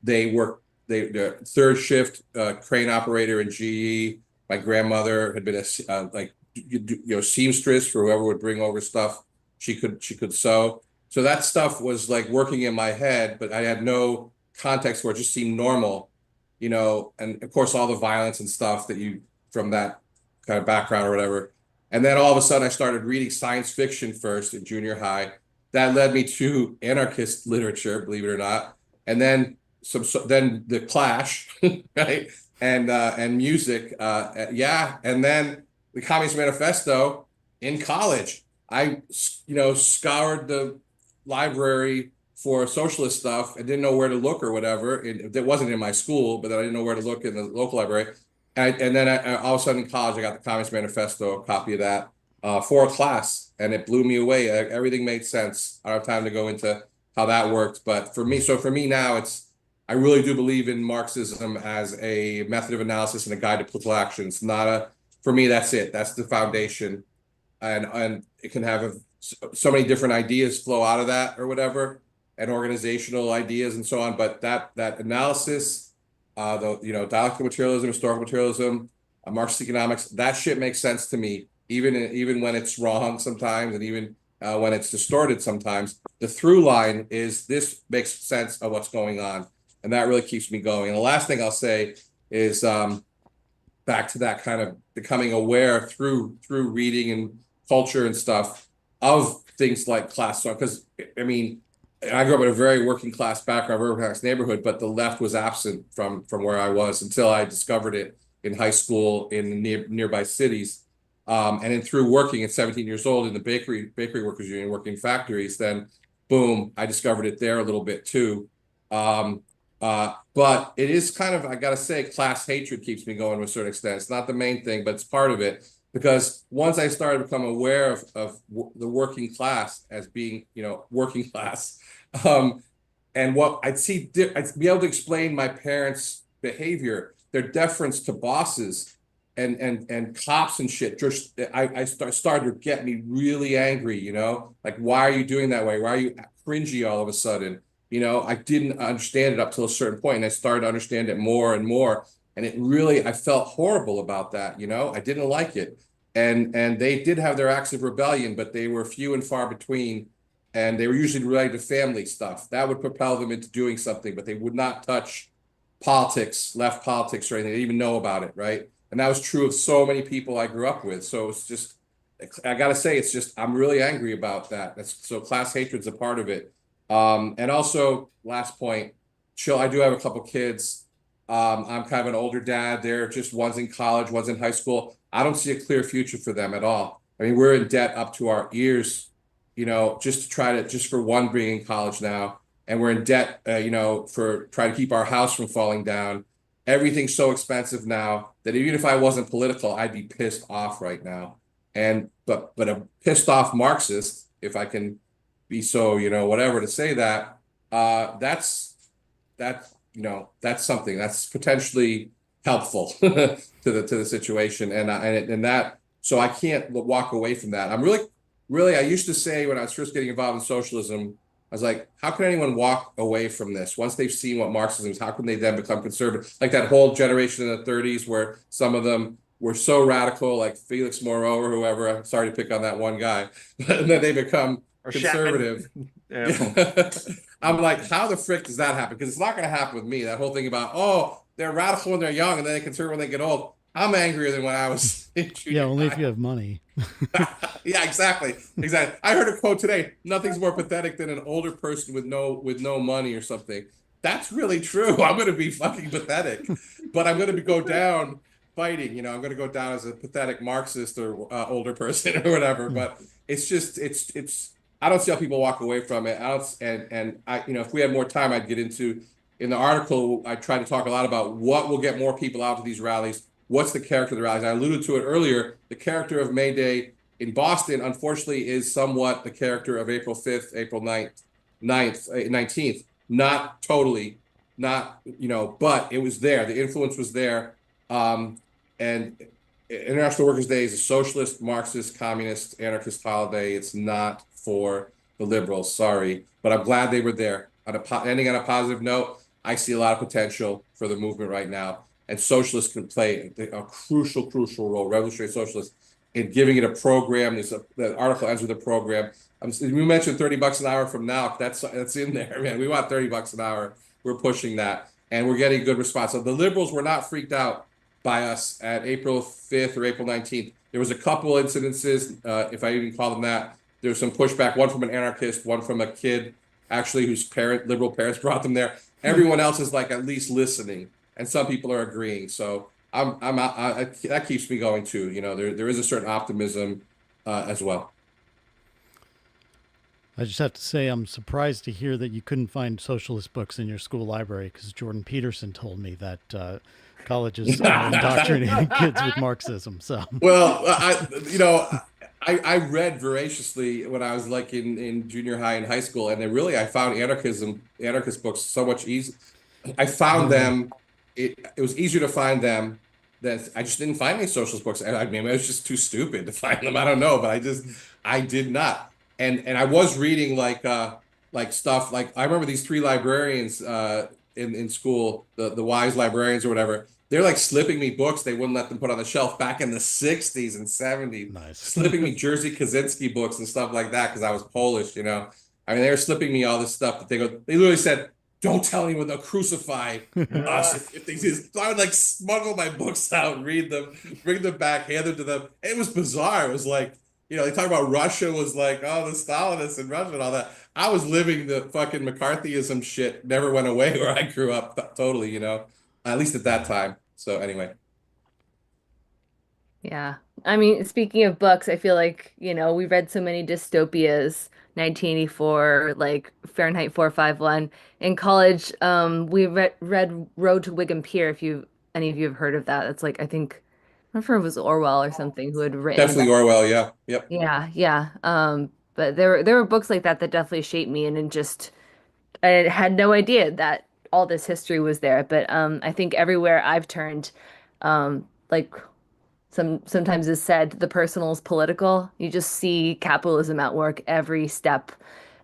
Speaker 3: They worked the third shift crane operator in GE. My grandmother had been a seamstress for whoever would bring over stuff she could sew. So that stuff was like working in my head, but I had no context for it. Just seemed normal, you know. And of course, all the violence and stuff that you from that kind of background or whatever. And then all of a sudden, I started reading science fiction first in junior high. That led me to anarchist literature, believe it or not. And then then the Clash, right? And music, yeah. And then the Communist Manifesto in college. I, you know, scoured the library for socialist stuff and didn't know where to look or whatever. It wasn't in my school, but I didn't know where to look in the local library. And then all of a sudden in college, I got the Communist Manifesto, a copy of that for a class, and it blew me away. Everything made sense. I don't have time to go into how that worked, but for me now, I really do believe in Marxism as a method of analysis and a guide to political action. It's not for me, that's it. That's the foundation. And it can have so many different ideas flow out of that or whatever, and organizational ideas and so on. But that analysis, dialectical materialism, historical materialism, Marxist economics, that shit makes sense to me, even when it's wrong sometimes, and even when it's distorted sometimes. The through line is this makes sense of what's going on. And that really keeps me going. And the last thing I'll say is back to that kind of becoming aware through reading and culture and stuff of things like class. So, because I mean, I grew up in a very working class background, working class neighborhood, but the left was absent from where I was until I discovered it in high school in nearby cities. And then through working at 17 years old in the bakery workers union, working factories, then boom, I discovered it there a little bit too. But it is kind of, I gotta say, class hatred keeps me going to a certain extent. It's not the main thing, but it's part of it. Because once I started to become aware of the working class as being, you know, working class, and what I'd be able to explain my parents' behavior, their deference to bosses and cops and shit. Just started to get me really angry, you know, like, why are you doing that way? Why are you cringy all of a sudden? You know, I didn't understand it up till a certain point, and I started to understand it more and more. And it really, I felt horrible about that, you know, I didn't like it. And they did have their acts of rebellion, but they were few and far between. And they were usually related to family stuff. That would propel them into doing something, but they would not touch politics, left politics or anything. They didn't even know about it, right? And that was true of so many people I grew up with. So it's just, I gotta say, it's just, I'm really angry about that. So class hatred's a part of it. And also, last point, I do have a couple kids. I'm kind of an older dad. They're just, one's in college, one's in high school. I don't see a clear future for them at all. I mean, we're in debt up to our ears, you know, just for one being in college now. And we're in debt, you know, for trying to keep our house from falling down. Everything's so expensive now that even if I wasn't political, I'd be pissed off right now. But a pissed off Marxist, if I can be so, you know, whatever to say that, that's something that's potentially helpful to the situation. And that, so I can't walk away from that. I'm really really, I used to say when I was first getting involved in socialism, I was like, how can anyone walk away from this once they've seen what Marxism is? How can they then become conservative? Like that whole generation in the 30s where some of them were so radical, like Felix Moreau or whoever. I'm sorry to pick on that one guy, and then they become
Speaker 2: Or
Speaker 3: conservative.
Speaker 2: Yeah.
Speaker 3: I'm like, how the frick does that happen? Because it's not going to happen with me. That whole thing about, oh, they're radical when they're young and then they conservative when they get old. I'm angrier than when I was in junior
Speaker 4: Yeah, only if
Speaker 3: high.
Speaker 4: you have money.
Speaker 3: Yeah, exactly. Exactly. I heard a quote today. Nothing's more pathetic than an older person with no money or something. That's really true. I'm going to be fucking pathetic, but I'm going to go down fighting. You know, I'm going to go down as a pathetic Marxist or older person or whatever. But it's just it's. I don't see how people walk away from it. I don't, and I, you know, if we had more time, I'd get into in the article. I tried to talk a lot about what will get more people out to these rallies. What's the character of the rallies? I alluded to it earlier. The character of May Day in Boston, unfortunately, is somewhat the character of April 5th, April 19th. Not totally, not, you know, but it was there. The influence was there. And International Workers' Day is a socialist, Marxist, communist, anarchist holiday. It's not for the liberals, sorry. But I'm glad they were there. Ending on a positive note, I see a lot of potential for the movement right now. And socialists can play a crucial role, revolutionary socialists, in giving it a program. The article ends with a program. You mentioned $30 an hour from now. That's in there, man. We want $30 an hour. We're pushing that, and we're getting good response. So the liberals were not freaked out by us at April 5th or April 19th. There was a couple incidences, if I even call them that. There was some pushback, one from an anarchist, one from a kid, actually, whose liberal parents brought them there. Everyone else is like at least listening, and some people are agreeing. So that keeps me going too. You know, there is a certain optimism as well.
Speaker 4: I just have to say, I'm surprised to hear that you couldn't find socialist books in your school library because Jordan Peterson told me that colleges are indoctrinating kids with Marxism. So,
Speaker 3: well, I read voraciously when I was like in junior high and high school, and I found anarchist books so much easy. I found them. It was easier to find them. That I just didn't find any socialist books. And I mean, I was just too stupid to find them. I don't know, but I did not. And I was reading like stuff like I remember these three librarians in school, the wise librarians or whatever. They're like slipping me books they wouldn't let them put on the shelf back in the 60s and 70s.
Speaker 4: Nice.
Speaker 3: Slipping me Jerzy Kaczynski books and stuff like that because I was Polish, you know. I mean, they were slipping me all this stuff, but they literally said, don't tell anyone, they'll crucify us if they do. So I would like smuggle my books out, read them, bring them back, hand them to them. It was bizarre. It was like, you know, they talk about Russia was like, oh, the Stalinists in Russia and all that. I was living the fucking McCarthyism shit, never went away where I grew up totally, you know, at least at that time. So anyway.
Speaker 5: Yeah. I mean, speaking of books, I feel like, you know, we read so many dystopias, 1984, like Fahrenheit 451. In college, we read Road to Wigan Pier, if any of you have heard of that. It's like, I think, I don't know if it was Orwell or something who had written
Speaker 3: Definitely
Speaker 5: that.
Speaker 3: Orwell, yeah. Yep.
Speaker 5: Yeah. But there were books like that that definitely shaped me, and I had no idea that all this history was there. But I think everywhere I've turned, like sometimes is said, the personal is political. You just see capitalism at work every step,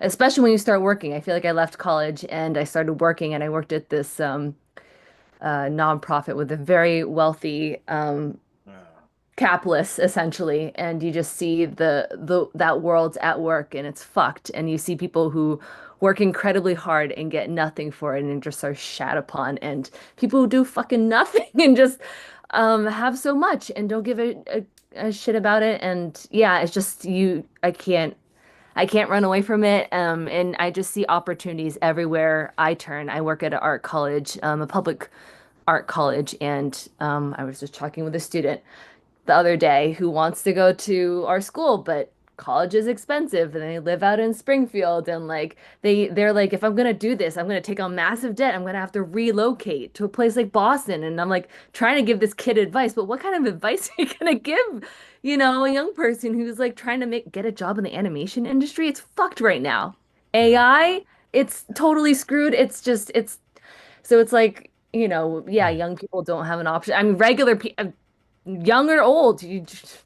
Speaker 5: especially when you start working. I feel like I left college and I started working, and I worked at this nonprofit with a very wealthy capitalists essentially, and you just see that world's at work, and it's fucked, and you see people who work incredibly hard and get nothing for it and just are shat upon, and people who do fucking nothing and just have so much and don't give a shit about it. And yeah, it's just I can't run away from it. And I just see opportunities everywhere I turn. I work at an art college, a public art college, and I was just talking with a student the other day who wants to go to our school, but college is expensive, and they live out in Springfield, and like they're like, if I'm gonna do this, I'm gonna take on massive debt. I'm gonna have to relocate to a place like Boston. And I'm like trying to give this kid advice, but what kind of advice are you gonna give, a young person who's like trying to get a job in the animation industry? It's fucked right now. AI, it's totally screwed. It's so it's like, yeah, young people don't have an option. I mean, regular people, young or old,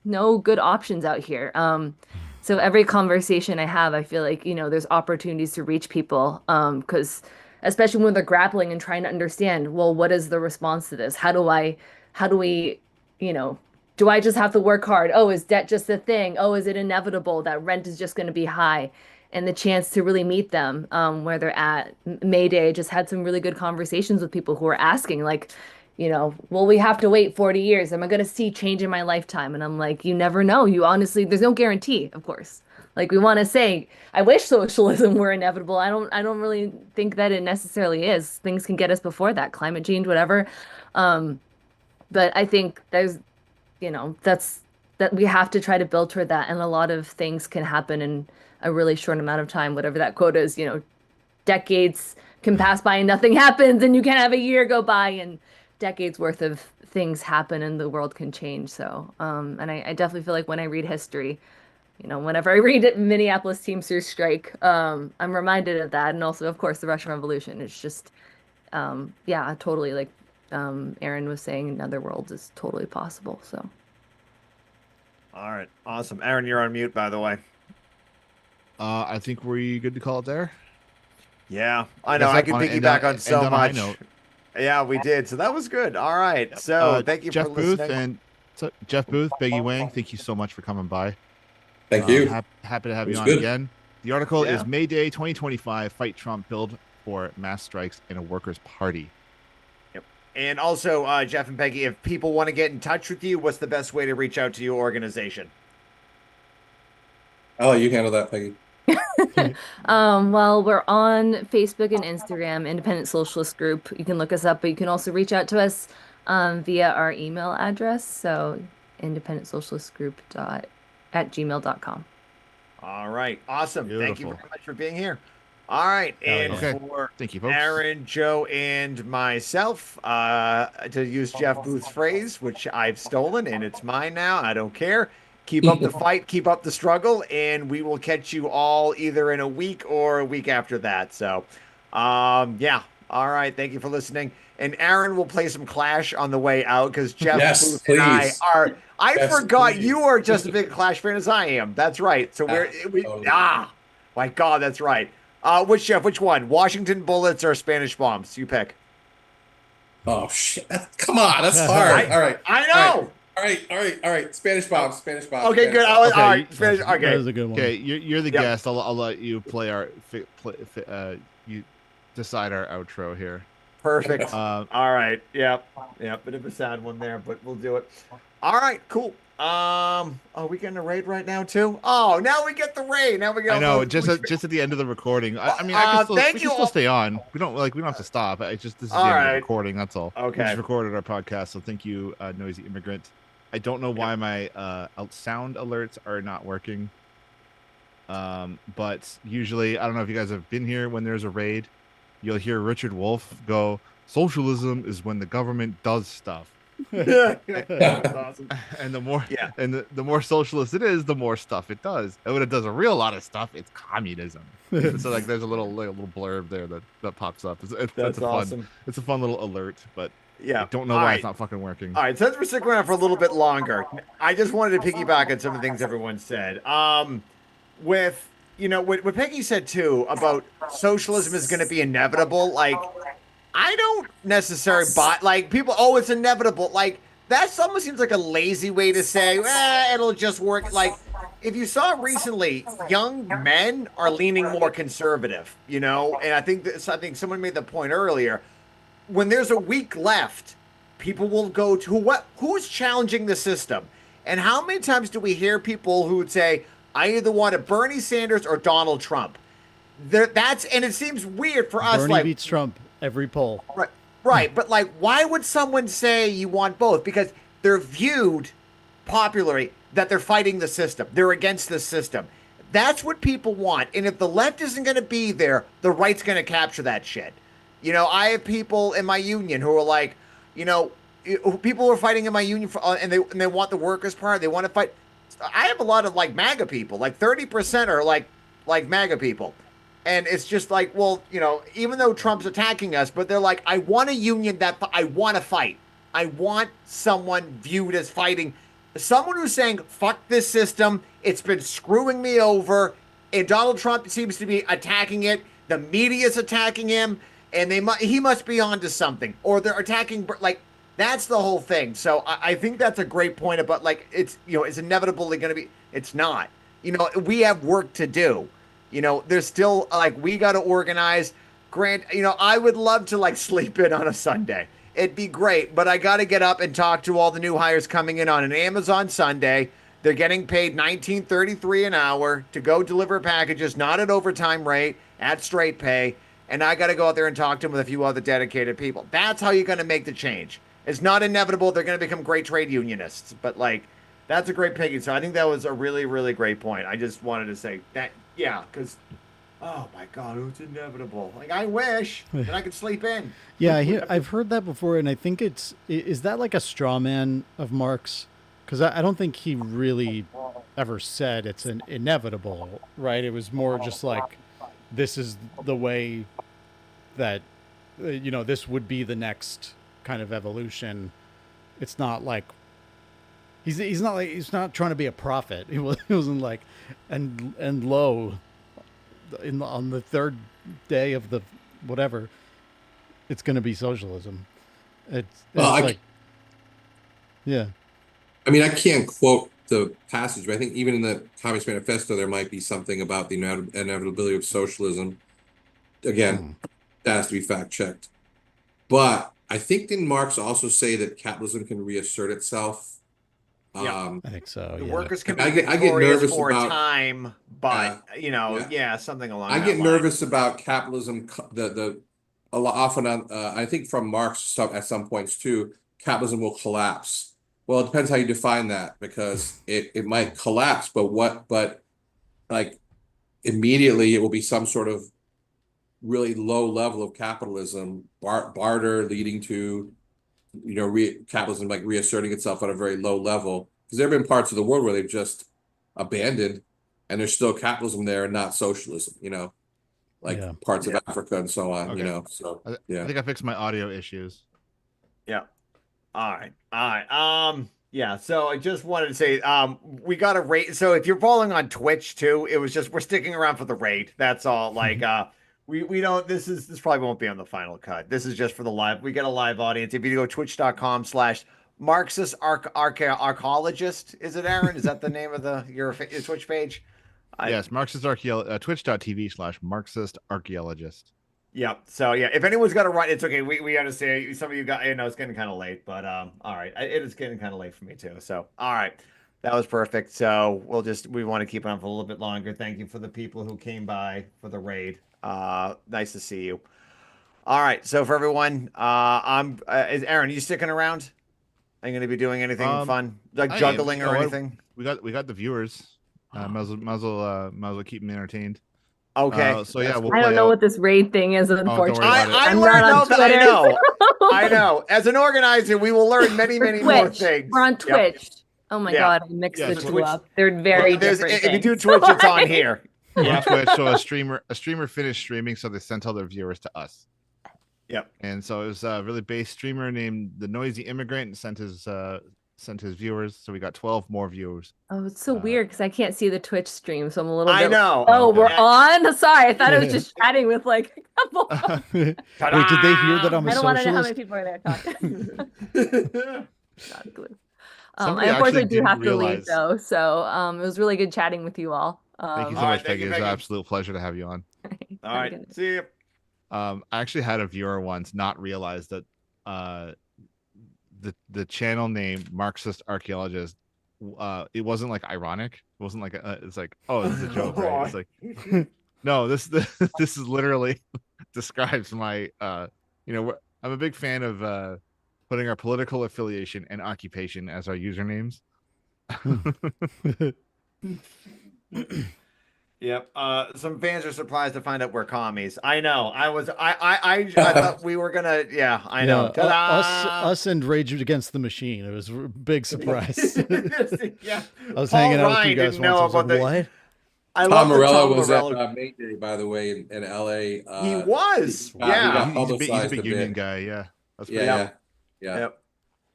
Speaker 5: no good options out here. So every conversation I have, I feel like, you know, there's opportunities to reach people. Because especially when they're grappling and trying to understand, well, what is the response to this? How do we, you know, do I just have to work hard? Oh, is debt just a thing? Oh, is it inevitable that rent is just going to be high? And the chance to really meet them where they're at. May Day, just had some really good conversations with people who are asking, like, you know, well, we have to wait 40 years. Am I going to see change in my lifetime? And I'm like, you never know. You honestly, there's no guarantee, of course. Like we want to say, I wish socialism were inevitable. I don't really think that it necessarily is. Things can get us before that, climate change, whatever. Um, but I think there's, you know, that we have to try to build toward that. And a lot of things can happen in a really short amount of time, whatever that quote is, you know, decades can pass by and nothing happens, and you can have a year go by and decades worth of things happen and the world can change. So, and I definitely feel like when I read history, you know, whenever I read it, Minneapolis Teamsters strike, I'm reminded of that. And also, of course, the Russian Revolution. It's just, yeah, totally like Aaron was saying, another world is totally possible. So,
Speaker 2: All right, awesome. Aaron, you're on mute, by the way.
Speaker 1: I think we're good to call it there.
Speaker 2: Yeah, I know.
Speaker 1: Guess
Speaker 2: I
Speaker 1: that
Speaker 2: could
Speaker 1: on- and
Speaker 2: piggyback
Speaker 1: on-
Speaker 2: on so
Speaker 1: and on a high
Speaker 2: much.
Speaker 1: note.
Speaker 2: Yeah, we did. So that was good. All right. So thank you
Speaker 1: Jeff
Speaker 2: for
Speaker 1: Booth
Speaker 2: listening.
Speaker 1: and Jeff Booth, Biggie Wang. Thank you so much for coming by.
Speaker 3: Thank you.
Speaker 1: Happy to have
Speaker 3: It
Speaker 1: you
Speaker 3: was
Speaker 1: on
Speaker 3: good.
Speaker 1: again. The article
Speaker 2: Yeah.
Speaker 1: is May Day 2025. Fight Trump. Build for mass strikes in a workers' party.
Speaker 2: And also, Jeff and Peggy, if people want to get in touch with you, what's the best way to reach out to your organization?
Speaker 3: I'll let you handle that, Peggy.
Speaker 5: well, we're on Facebook and Instagram, Independent Socialist Group. You can look us up, but you can also reach out to us via our email address. So independentsocialistgroup@gmail.com.
Speaker 2: All right. Awesome. Thank you
Speaker 1: Beautiful.
Speaker 2: very much for being here. All right. And
Speaker 1: yeah. Okay.
Speaker 2: for
Speaker 1: Thank you, folks.
Speaker 2: Aaron, Joe, and myself, to use Jeff Booth's phrase, which I've stolen and it's mine now. I don't care. Keep up the fight, keep up the struggle, and we will catch you all either in a week or a week after that. So, yeah. All right. Thank you for listening. And Aaron will play some Clash on the way out because Jeff
Speaker 3: Yes,
Speaker 2: Booth and I
Speaker 3: please.
Speaker 2: are. I
Speaker 3: Yes,
Speaker 2: forgot
Speaker 3: please.
Speaker 2: you are just as big a Clash fan as I am. That's right. So
Speaker 3: Totally.
Speaker 2: my God, that's right. Which Jeff? Which one? Washington Bullets or Spanish Bombs? You pick.
Speaker 3: Oh shit! Come on, that's hard. All right.
Speaker 2: I know.
Speaker 3: All right. Spanish bombs.
Speaker 2: Okay,
Speaker 3: Spanish
Speaker 2: good.
Speaker 3: bombs.
Speaker 2: All right, Spanish.
Speaker 4: That
Speaker 2: Okay.
Speaker 4: was a good one.
Speaker 1: Okay, you're the
Speaker 2: Yep.
Speaker 1: guest. I'll let you play you decide our outro here.
Speaker 2: Perfect.
Speaker 1: Uh,
Speaker 2: All right. Yep. Bit of a sad one there, but we'll do it. All right. Cool. Are we getting a raid right now too? Oh, now we get the raid. Now we get.
Speaker 1: I know.
Speaker 2: all
Speaker 1: Just
Speaker 2: those-
Speaker 1: at the end of the recording. I mean, I can still,
Speaker 2: thank
Speaker 1: we
Speaker 2: you
Speaker 1: can
Speaker 2: all-
Speaker 1: still stay on. We don't have to stop. It's just this is the
Speaker 2: All
Speaker 1: end of
Speaker 2: right.
Speaker 1: the recording. That's all.
Speaker 2: Okay.
Speaker 1: We just recorded our podcast, so thank you, Noisy Immigrant. I don't know why my sound alerts are not working. But usually, I don't know if you guys have been here when there's a raid. You'll hear Richard Wolf go, "Socialism is when the government does stuff."
Speaker 2: That's awesome.
Speaker 1: And the more
Speaker 2: Yeah.
Speaker 1: and the more socialist it is, the more stuff it does. And when it does a real lot of stuff, it's communism. So like there's a little blurb there that pops up. It's
Speaker 2: That's
Speaker 1: a fun,
Speaker 2: awesome.
Speaker 1: it's a fun little alert, but
Speaker 2: Yeah.
Speaker 1: I don't know
Speaker 2: All
Speaker 1: why
Speaker 2: right.
Speaker 1: it's not fucking working.
Speaker 2: All right, since we're sticking around for a little bit longer, I just wanted to piggyback on some of the things everyone said. With what Peggy said too about socialism is going to be inevitable. Like, I don't necessarily buy. Like, people, oh, it's inevitable. Like, that almost seems like a lazy way to say, it'll just work. Like, if you saw recently, young men are leaning more conservative. And I think someone made the point earlier. When there's a week left, people will go to who's challenging the system. And how many times do we hear people who would say, I either want a Bernie Sanders or Donald Trump? And it seems weird for us.
Speaker 4: Bernie
Speaker 2: Like,
Speaker 4: beats Trump every poll.
Speaker 2: right. But like, why would someone say you want both? Because they're viewed popularly that they're fighting the system. They're against the system. That's what people want. And if the left isn't going to be there, the right's going to capture that shit. I have people in my union who are like, people who are fighting in my union and they want the Workers' Party. They want to fight. I have a lot of like MAGA people, like 30% are like MAGA people. And it's just like, well, even though Trump's attacking us, but they're like, I want a union that I want to fight. I want someone viewed as fighting someone who's saying, fuck this system, it's been screwing me over, and Donald Trump seems to be attacking it, the media's attacking him, and he must be onto something, or they're attacking, like, that's the whole thing. So I think that's a great point about, like, it's, you know, it's inevitably going to be, it's not. You know, we have work to do. You know, there's still, like, we got to organize. Grant, you know, I would love to, like, sleep in on a Sunday. It'd be great, but I got to get up and talk to all the new hires coming in on an Amazon Sunday. They're getting paid $19.33 an hour to go deliver packages, not at overtime rate, at straight pay. And I got to go out there and talk to them with a few other dedicated people. That's how you're going to make the change. It's not inevitable. They're going to become great trade unionists, but, like, that's a great picking. So I think that was a really, really great point. I just wanted to say that, yeah, because, oh my God, it's inevitable. Like, I wish that I could sleep in.
Speaker 4: Yeah, I've heard that before, and I think is that like a straw man of Marx? Because I don't think he really ever said it's an inevitable, right? It was more just like, this is the way that, you know, this would be the next kind of evolution. It's not like he's not trying to be a prophet. He wasn't like, and lo, on the third day of the whatever, it's going to be socialism. Well, yeah.
Speaker 3: I mean, I can't quote the passage, but I think even in the Communist Manifesto, there might be something about the inevitability of socialism. Again, that has to be fact checked. But I think didn't Marx also say that capitalism can reassert itself?
Speaker 2: Yeah,
Speaker 4: I think so.
Speaker 2: The
Speaker 4: yeah.
Speaker 2: workers can be
Speaker 3: I get
Speaker 2: victorious
Speaker 3: nervous
Speaker 2: for
Speaker 3: about
Speaker 2: a time, but you know, something along.
Speaker 3: I
Speaker 2: that
Speaker 3: get
Speaker 2: line.
Speaker 3: nervous about capitalism. A lot often on I think from Marx at some points too, capitalism will collapse. Well, it depends how you define that, because it might collapse, but like immediately it will be some sort of really low level of capitalism, barter leading to, you know, capitalism like reasserting itself at a very low level. Because there have been parts of the world where they've just abandoned, and there's still capitalism there and not socialism. You know, like parts of Africa and so on. Okay. You know, so
Speaker 1: I think I fixed my audio issues.
Speaker 2: Yeah. All right. Yeah, so I just wanted to say, we got a raid. So if you're following on Twitch too, it was just, we're sticking around for the raid. That's all. Like, we don't, this probably won't be on the final cut. This is just for the live. We get a live audience. If you go twitch.com/Marxist archaeologist, is it, Aaron? Is that the name of your Twitch page?
Speaker 1: Yes, Marxist archaeologist, twitch.tv/Marxist archaeologist.
Speaker 2: Yeah. So yeah, if anyone's got to run, it's okay. We understand. Some of you got, you know, it's getting kind of late, but all right, it is getting kind of late for me too. So all right, that was perfect. So we want to keep it on for a little bit longer. Thank you for the people who came by for the raid. Nice to see you. All right. So for everyone, is Aaron, are you sticking around? Are you going to be doing anything fun, like juggling or anything?
Speaker 1: We got the viewers. Might as well keep them entertained.
Speaker 2: Okay.
Speaker 1: So yeah,
Speaker 5: I don't know what this raid thing is. Unfortunately,
Speaker 2: I learned all that. I know. I know. As an organizer, we will learn many more things.
Speaker 5: We're on Twitch. Yep. Oh my God, I mixed the two up. They're very different.
Speaker 2: If you do Twitch, it's on here.
Speaker 1: Yeah. Twitch. So a streamer finished streaming, so they sent all their viewers to us.
Speaker 2: Yep.
Speaker 1: And so it was a really base streamer named the Noisy Immigrant, and sent his viewers. So we got 12 more viewers.
Speaker 5: Oh, it's so weird because I can't see the Twitch stream, so I'm a little bit.
Speaker 2: I know.
Speaker 5: Oh, we're on. Sorry, I thought I was just chatting with like a couple.
Speaker 4: Wait, did they hear that I'm a socialist?
Speaker 5: I don't want to know how many people are there talking. Not a clue. I unfortunately do have to leave though, so it was really good chatting with you all.
Speaker 1: Thank you so much, Peggy. It was an absolute pleasure to have you on.
Speaker 2: All right, see you.
Speaker 1: I actually had a viewer once not realize that the channel name Marxist archaeologist, it wasn't like ironic. It wasn't like it's like, oh, this is a joke, right? It's like, no, this is literally describes my you know, I'm a big fan of putting our political affiliation and occupation as our usernames.
Speaker 2: Yep. Some fans are surprised to find out we're commies. I know. I thought we were gonna. Yeah, I know.
Speaker 4: Us and Rage Against the Machine. It was a big surprise.
Speaker 2: Yeah.
Speaker 4: I was hanging out with you guys once. I was like, what?
Speaker 3: Tom Morello was at Mayday, by the way, in LA.
Speaker 2: He was. Yeah.
Speaker 1: He's a big union guy. Yeah.
Speaker 3: That's yeah.
Speaker 2: Yep.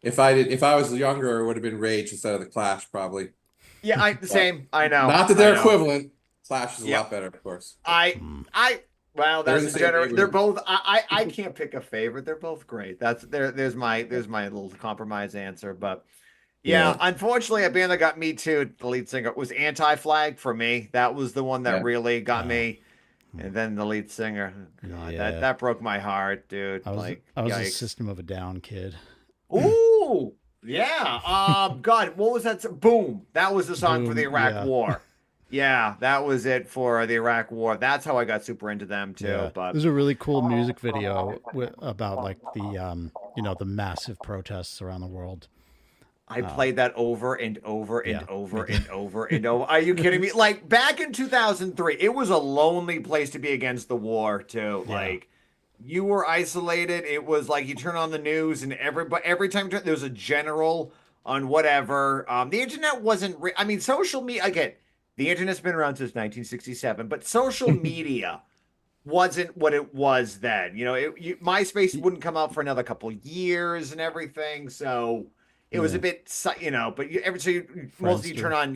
Speaker 3: if I was younger, it would have been Rage instead of the Clash, probably.
Speaker 2: Yeah, the same. I know.
Speaker 3: Not that
Speaker 2: I
Speaker 3: they're
Speaker 2: know.
Speaker 3: equivalent. Clash is a
Speaker 2: Yep.
Speaker 3: lot better, of course.
Speaker 4: Hmm.
Speaker 2: Well,
Speaker 3: They're in
Speaker 2: that's
Speaker 3: the
Speaker 2: a
Speaker 3: same
Speaker 2: They're
Speaker 3: neighborhood.
Speaker 2: both. I can't pick a favorite. They're both great. There's my little compromise answer. But yeah,
Speaker 3: Yeah.
Speaker 2: unfortunately, a band that got me too. The lead singer was Anti-Flag for me. That was the one that
Speaker 3: Yeah.
Speaker 2: really got
Speaker 4: Oh.
Speaker 2: me. And then the lead singer. God,
Speaker 4: Yeah.
Speaker 2: that broke my heart, dude.
Speaker 4: I was
Speaker 2: Like,
Speaker 4: a
Speaker 2: yikes.
Speaker 4: System of a Down kid.
Speaker 2: Ooh, yeah. God, what was that? Boom. That was the song for the
Speaker 4: Boom,
Speaker 2: Iraq
Speaker 4: yeah.
Speaker 2: War. Yeah, that was it for the Iraq War. That's how I got super into them too.
Speaker 4: Yeah.
Speaker 2: But
Speaker 4: There's a really cool music video about like the the massive protests around the world.
Speaker 2: I played that over and over and
Speaker 4: Yeah,
Speaker 2: over
Speaker 4: me
Speaker 2: and over and over. Are you kidding me? Like back in 2003, it was a lonely place to be against the war too.
Speaker 4: Yeah.
Speaker 2: Like you were isolated. It was like you turn on the news and every time there was a general on whatever. The internet wasn't. I mean, social media. Again, the internet's been around since 1967, but social media wasn't what it was then. You know, MySpace wouldn't come out for another couple years and everything. So it was a
Speaker 4: Yeah.
Speaker 2: bit, but most of you turn on,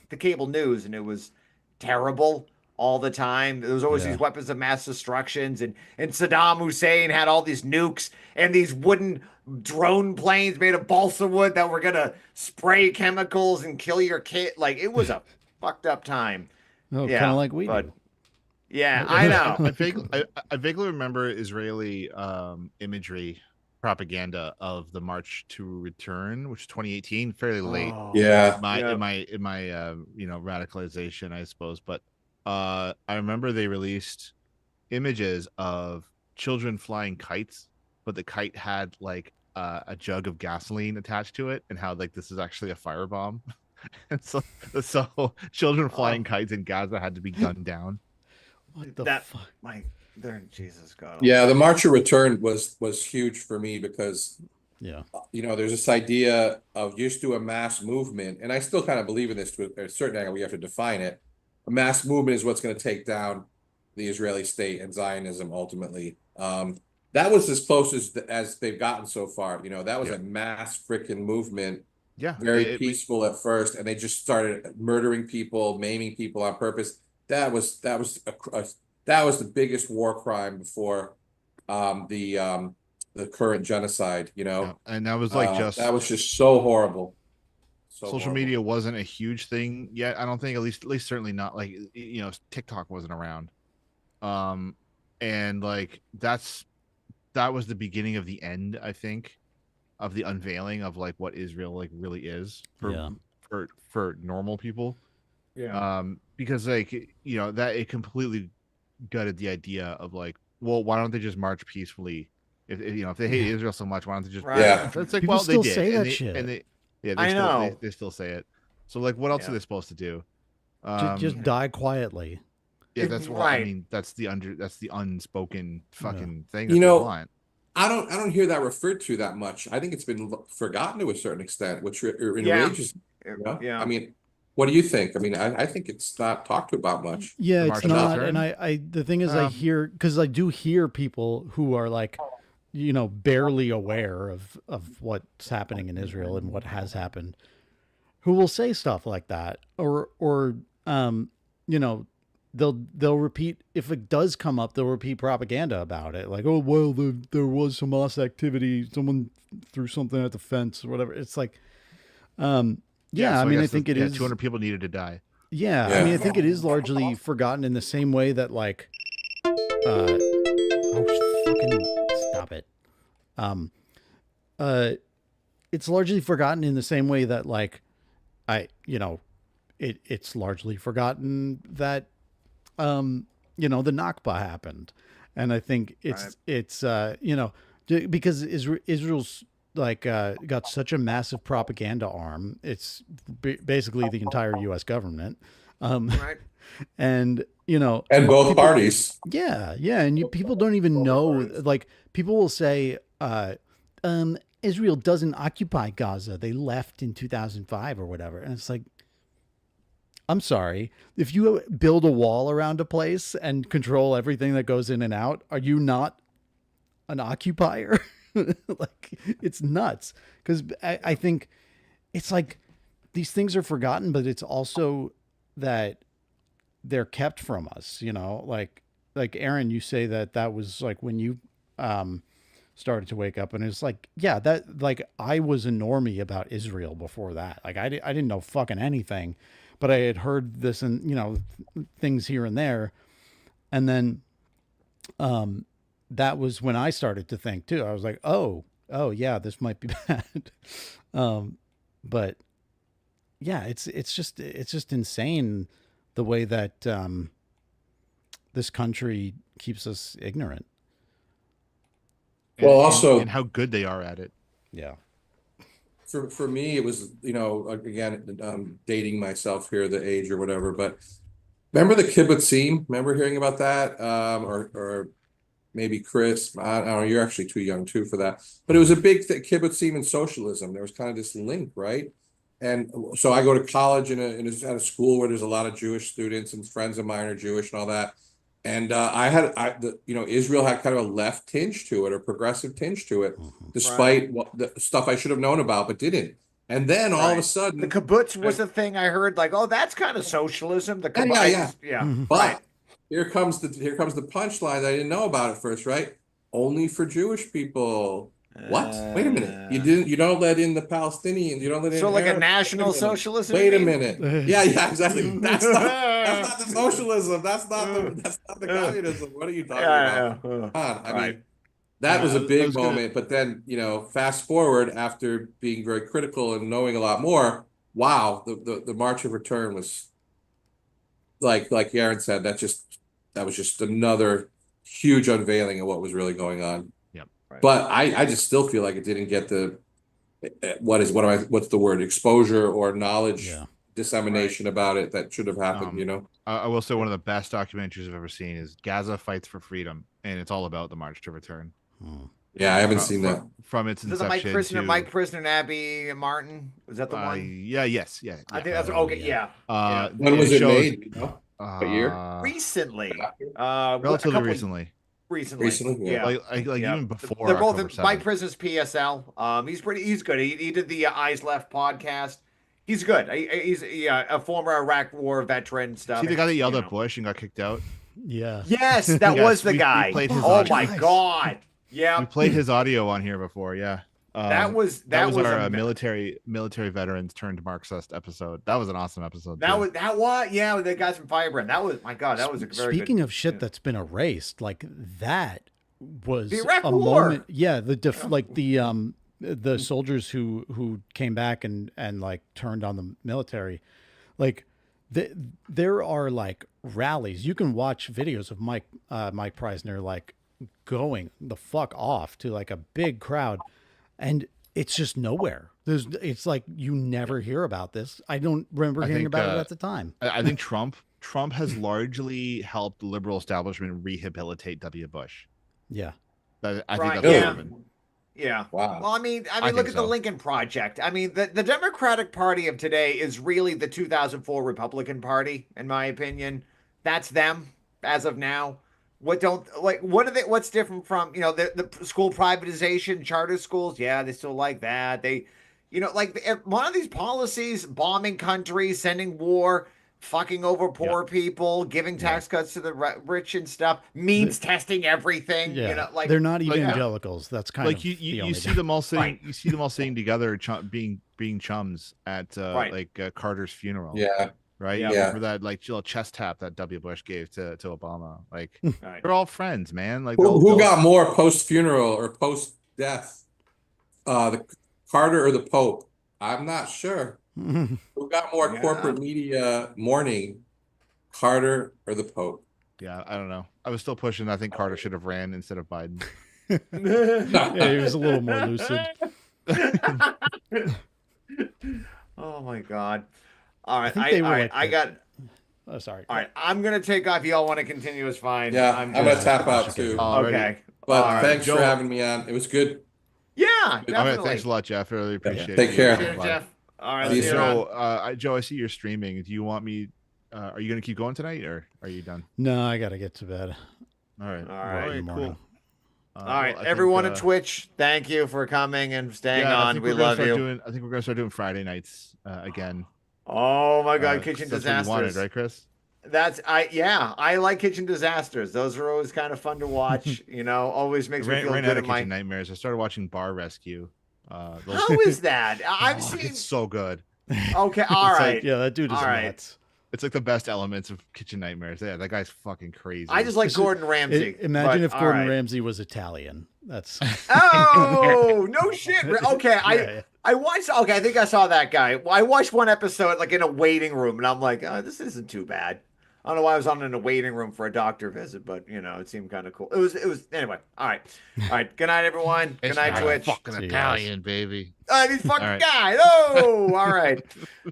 Speaker 2: the cable news and it was terrible all the time. There was always
Speaker 4: Yeah.
Speaker 2: these weapons of mass destructions, and Saddam Hussein had all these nukes and these wooden drone planes made of balsa wood that were gonna spray chemicals and kill your kid. Like it was a fucked up time.
Speaker 4: Oh,
Speaker 2: Yeah,
Speaker 4: kind of like we
Speaker 2: but
Speaker 4: do.
Speaker 2: yeah, I know.
Speaker 1: I vaguely remember Israeli imagery propaganda of the March to Return, which is 2018, fairly late.
Speaker 2: Oh,
Speaker 3: Yeah.
Speaker 2: yeah.
Speaker 1: In my radicalization, I suppose. But I remember they released images of children flying kites, but the kite had like a jug of gasoline attached to it, and how like this is actually a firebomb. And so children flying kites in Gaza had to be gunned down.
Speaker 4: What the
Speaker 2: That
Speaker 4: fuck?
Speaker 2: Jesus God.
Speaker 3: Yeah, the March of Return was huge for me because
Speaker 4: Yeah.
Speaker 3: there's this idea of just do a mass movement, and I still kind of believe in this to a certain angle. We have to define it. A mass movement is what's going to take down the Israeli state and Zionism ultimately. That was as close as they've gotten so far. That was
Speaker 1: Yeah.
Speaker 3: a mass freaking movement,
Speaker 1: Yeah,
Speaker 3: very peaceful at first, and they just started murdering people, maiming people on purpose. That was the biggest war crime before the current genocide.
Speaker 1: yeah. And that was like just
Speaker 3: that was just so horrible. So
Speaker 1: social
Speaker 3: horrible.
Speaker 1: media wasn't a huge thing yet. I don't think, at least certainly not like TikTok wasn't around. And like that was the beginning of the end, I think, of the unveiling of like what Israel like really is for normal people.
Speaker 2: Yeah.
Speaker 1: Because like that it completely gutted the idea of like, well, why don't they just march peacefully? If they hate Israel so much, why don't they just
Speaker 2: Right.
Speaker 3: Yeah.
Speaker 1: It's like,
Speaker 4: People
Speaker 1: well, they
Speaker 4: still
Speaker 1: did,
Speaker 4: say
Speaker 1: and
Speaker 4: that
Speaker 1: they,
Speaker 4: shit.
Speaker 1: and they yeah,
Speaker 2: I know.
Speaker 1: they still say it. So like, what else
Speaker 2: Yeah.
Speaker 1: are they supposed to do?
Speaker 4: Just die quietly.
Speaker 1: Yeah, that's what I
Speaker 2: Right.
Speaker 1: mean. That's the unspoken fucking thing
Speaker 3: You
Speaker 1: that
Speaker 3: know,
Speaker 1: they want.
Speaker 3: I don't hear that referred to that much. I think it's been forgotten to a certain extent, which enrages me.
Speaker 2: Yeah.
Speaker 3: I mean, what do you think? I mean, I think it's not talked about much.
Speaker 4: Yeah,
Speaker 1: The
Speaker 4: it's
Speaker 1: March of
Speaker 4: not.
Speaker 1: Return?
Speaker 4: And the thing is, I hear, because I do hear people who are like, barely aware of what's happening in Israel and what has happened, who will say stuff like that, or they'll repeat, if it does come up, they'll repeat propaganda about it, like, oh well, there was some mass activity, someone threw something at the fence or whatever. It's like, yeah, I mean, I think it is
Speaker 1: 200 people needed to die.
Speaker 4: Yeah,
Speaker 3: Yeah.
Speaker 4: I mean, I think it is largely forgotten in the same way that, like, fucking stop it. It's largely forgotten in the same way that, like, it's largely forgotten that, the Nakba happened, and I think it's because Israel's like got such a massive propaganda arm. It's basically the entire U.S. government,
Speaker 2: Right.
Speaker 4: and
Speaker 3: And both parties.
Speaker 4: yeah, and people don't even know. Like, people will say, Israel doesn't occupy Gaza. They left in 2005 or whatever, and it's like, I'm sorry, if you build a wall around a place and control everything that goes in and out, are you not an occupier? Like, it's nuts. Because I think it's like these things are forgotten, but it's also that they're kept from us, you know? Like Aaron, you say that was like when you started to wake up, and it's like, yeah, that, like, I was a normie about Israel before that. Like, I didn't know fucking anything, but I had heard this and, you know, things here and there. And then that was when I started to think too. I was like, oh yeah, this might be bad. But yeah, it's just insane the way that this country keeps us ignorant.
Speaker 3: Well, also-
Speaker 1: and how good they are at it.
Speaker 4: Yeah.
Speaker 3: For me, it was, you know, again, dating myself here, the age or whatever, but remember the kibbutzim? Remember hearing about that? Or maybe Chris, I don't know, you're actually too young too for that, but it was a big kibbutzim and socialism. There was kind of this link, right? And so I go to college at a school where there's a lot of Jewish students, and friends of mine are Jewish and all that. And you know, Israel had kind of a left tinge to it, or progressive tinge to it, despite what the stuff I should have known about, but didn't. And then all of a sudden,
Speaker 2: the kibbutz was a thing I heard, like, oh, that's kind of socialism. The kibbutz,
Speaker 3: yeah.
Speaker 4: Mhm.
Speaker 3: But here comes the punchline that I didn't know about at first, right? Only for Jewish people. What? Wait a minute. You don't let in the Palestinians. You don't let in.
Speaker 2: So like a
Speaker 3: Arabs.
Speaker 2: national
Speaker 3: Wait a minute.
Speaker 2: socialism.
Speaker 3: Wait
Speaker 2: you
Speaker 3: a
Speaker 2: mean?
Speaker 3: minute. Yeah, exactly. That's not the socialism. That's not the communism. What are you talking about? Come on. I mean, that was a big moment. But then, you know, fast forward after being very critical and knowing a lot more. Wow, the March of Return was like Aaron said. That was just another huge unveiling of what was really going on. But I just still feel like it didn't get the what's the word, exposure or knowledge dissemination about it that should have happened, you know.
Speaker 1: I will say one of the best documentaries I've ever seen is Gaza Fights for Freedom, and it's all about the March to Return.
Speaker 3: Yeah, I haven't seen that.
Speaker 1: From its
Speaker 2: Is it
Speaker 1: inception.
Speaker 2: Mike Prisoner and Abby Martin? Was that the one?
Speaker 1: Yeah.
Speaker 2: I think that's okay. Yeah.
Speaker 3: When was it made? You know?
Speaker 1: What
Speaker 2: year? Recently.
Speaker 1: Relatively recently.
Speaker 2: Recently, yeah.
Speaker 1: Like
Speaker 2: Yeah.
Speaker 1: even before.
Speaker 2: They're both
Speaker 1: October
Speaker 2: Mike
Speaker 1: 7th.
Speaker 2: Prisoner's PSL. He's good. He did the Eyes Left podcast. He's good. He's a former Iraq War veteran stuff.
Speaker 1: See the guy that yelled
Speaker 2: You
Speaker 1: at
Speaker 2: know.
Speaker 1: Bush and got kicked out?
Speaker 4: Yeah.
Speaker 2: Yes, that
Speaker 1: Yes,
Speaker 2: was the
Speaker 1: we
Speaker 2: guy.
Speaker 1: played his
Speaker 2: Oh
Speaker 1: audio.
Speaker 2: my god. Yeah.
Speaker 1: We played his audio on here before. Yeah.
Speaker 2: That was
Speaker 1: our
Speaker 2: a-
Speaker 1: military veterans turned Marxist episode. That was an awesome episode.
Speaker 2: That
Speaker 1: too.
Speaker 2: was yeah, the guys from Firebrand. That was my god, that was a very
Speaker 4: Speaking
Speaker 2: good,
Speaker 4: of shit that's been erased, like that was
Speaker 2: The Iraq
Speaker 4: a
Speaker 2: War.
Speaker 4: moment. Yeah, like the soldiers who came back and like turned on the military, like there are like rallies. You can watch videos of Mike Preisner like going the fuck off to like a big crowd, and it's just nowhere. It's like you never hear about this. I don't remember hearing about it at the time.
Speaker 1: I think Trump has largely helped the liberal establishment rehabilitate W. Bush.
Speaker 4: Yeah.
Speaker 1: I think that's
Speaker 2: Right,
Speaker 1: what
Speaker 2: yeah.
Speaker 1: happened.
Speaker 2: Yeah.
Speaker 3: Wow.
Speaker 2: Well, I mean,
Speaker 1: think
Speaker 2: look at the
Speaker 1: so.
Speaker 2: Lincoln Project. I mean, the Democratic Party of today is really the 2004 Republican Party, in my opinion. That's them as of now. What's different from, you know, the school privatization, charter schools? Yeah, they still like that. They, you know, like one of these policies, bombing countries, sending war, fucking over poor people, giving tax cuts to the rich and stuff, means testing everything.
Speaker 4: Yeah.
Speaker 2: You know, like
Speaker 4: they're not
Speaker 1: like,
Speaker 4: evangelicals. That's kind
Speaker 1: Like
Speaker 4: of
Speaker 1: you
Speaker 4: the only
Speaker 1: see them all sitting
Speaker 2: Right.
Speaker 1: you see them all sitting together, being chums at Carter's funeral.
Speaker 3: Yeah.
Speaker 1: Right.
Speaker 2: Yeah.
Speaker 1: For that like little chest tap that W. Bush gave to Obama. Like
Speaker 2: Right.
Speaker 1: they're all friends, man. Like
Speaker 3: Who
Speaker 1: they'll-
Speaker 3: got more post funeral or post death? The Carter or the Pope? I'm not sure. Who got more
Speaker 2: Yeah.
Speaker 3: corporate media mourning? Carter or the Pope?
Speaker 1: Yeah, I don't know. I was still pushing. I think Carter should have ran instead of Biden.
Speaker 4: Yeah, he was a little more lucid.
Speaker 2: Oh my god! All right,
Speaker 4: think they were
Speaker 2: all right,
Speaker 4: like
Speaker 2: I
Speaker 4: the-
Speaker 2: got.
Speaker 4: Oh, sorry.
Speaker 2: All right, I'm gonna take off. Y'all want to continue? It's fine.
Speaker 3: Yeah, I'm gonna tap out too.
Speaker 2: Okay.
Speaker 3: But
Speaker 2: All right,
Speaker 3: thanks
Speaker 1: Joe.
Speaker 3: for having me on. It was good.
Speaker 2: Yeah,
Speaker 1: All right,
Speaker 2: definitely.
Speaker 1: thanks a lot, Jeff. I really appreciate it.
Speaker 3: Take care.
Speaker 2: Cheers, Jeff. All right,
Speaker 3: See you
Speaker 2: see you
Speaker 3: soon.
Speaker 2: around.
Speaker 1: Joe, I see you're streaming. Do you want me? Are you gonna keep going tonight, or are you done?
Speaker 4: No, I gotta get to bed.
Speaker 1: All right.
Speaker 2: All right.
Speaker 4: in the morning.
Speaker 2: All right,
Speaker 1: well, I
Speaker 2: everyone
Speaker 1: think,
Speaker 2: on Twitch, thank you for coming and staying
Speaker 1: yeah, I
Speaker 2: on.
Speaker 1: think
Speaker 2: We
Speaker 1: we're gonna
Speaker 2: love
Speaker 1: start
Speaker 2: you.
Speaker 1: doing. I think we're gonna start doing Friday nights again.
Speaker 2: Oh my God,
Speaker 1: 'Cause
Speaker 2: kitchen
Speaker 1: that's what you wanted,
Speaker 2: disasters.
Speaker 1: right, Chris?
Speaker 2: I like kitchen disasters. Those are always kind of fun to watch. Always
Speaker 1: I
Speaker 2: makes me feel
Speaker 1: ran
Speaker 2: good
Speaker 1: out
Speaker 2: in
Speaker 1: of
Speaker 2: my.
Speaker 1: kitchen nightmares. I started watching Bar Rescue. Those
Speaker 2: How is that? I've
Speaker 1: fuck,
Speaker 2: seen.
Speaker 1: it's so good.
Speaker 2: Okay, all
Speaker 1: It's
Speaker 2: right,
Speaker 1: like
Speaker 4: Yeah, that dude is
Speaker 2: all right.
Speaker 4: nuts.
Speaker 1: it's like the best elements of kitchen nightmares. Yeah, that guy's fucking crazy.
Speaker 2: I just like
Speaker 4: This is-
Speaker 2: Gordon Ramsay.
Speaker 4: Imagine
Speaker 2: but
Speaker 4: if
Speaker 2: all
Speaker 4: Gordon
Speaker 2: right.
Speaker 4: Ramsay was Italian. That's
Speaker 2: Oh no shit! Okay,
Speaker 4: Yeah.
Speaker 2: I watched. Okay, I think I saw that guy. Well, I watched one episode like in a waiting room, and I'm like, oh, this isn't too bad. I don't know why I was on in a waiting room for a doctor visit, but it seemed kind of cool. It was anyway. All right. Good night, everyone. Good
Speaker 1: It's
Speaker 2: night,
Speaker 1: not
Speaker 2: Twitch.
Speaker 1: fucking
Speaker 4: See you
Speaker 1: Italian, baby.
Speaker 2: These fucking
Speaker 1: All right.
Speaker 2: guys. Oh, all right.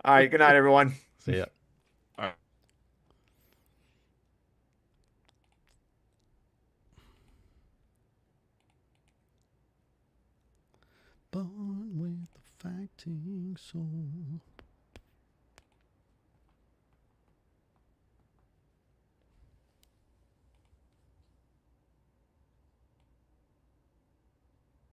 Speaker 2: All right. Good night, everyone.
Speaker 4: See ya.
Speaker 1: All right.
Speaker 4: Born with a fighting soul.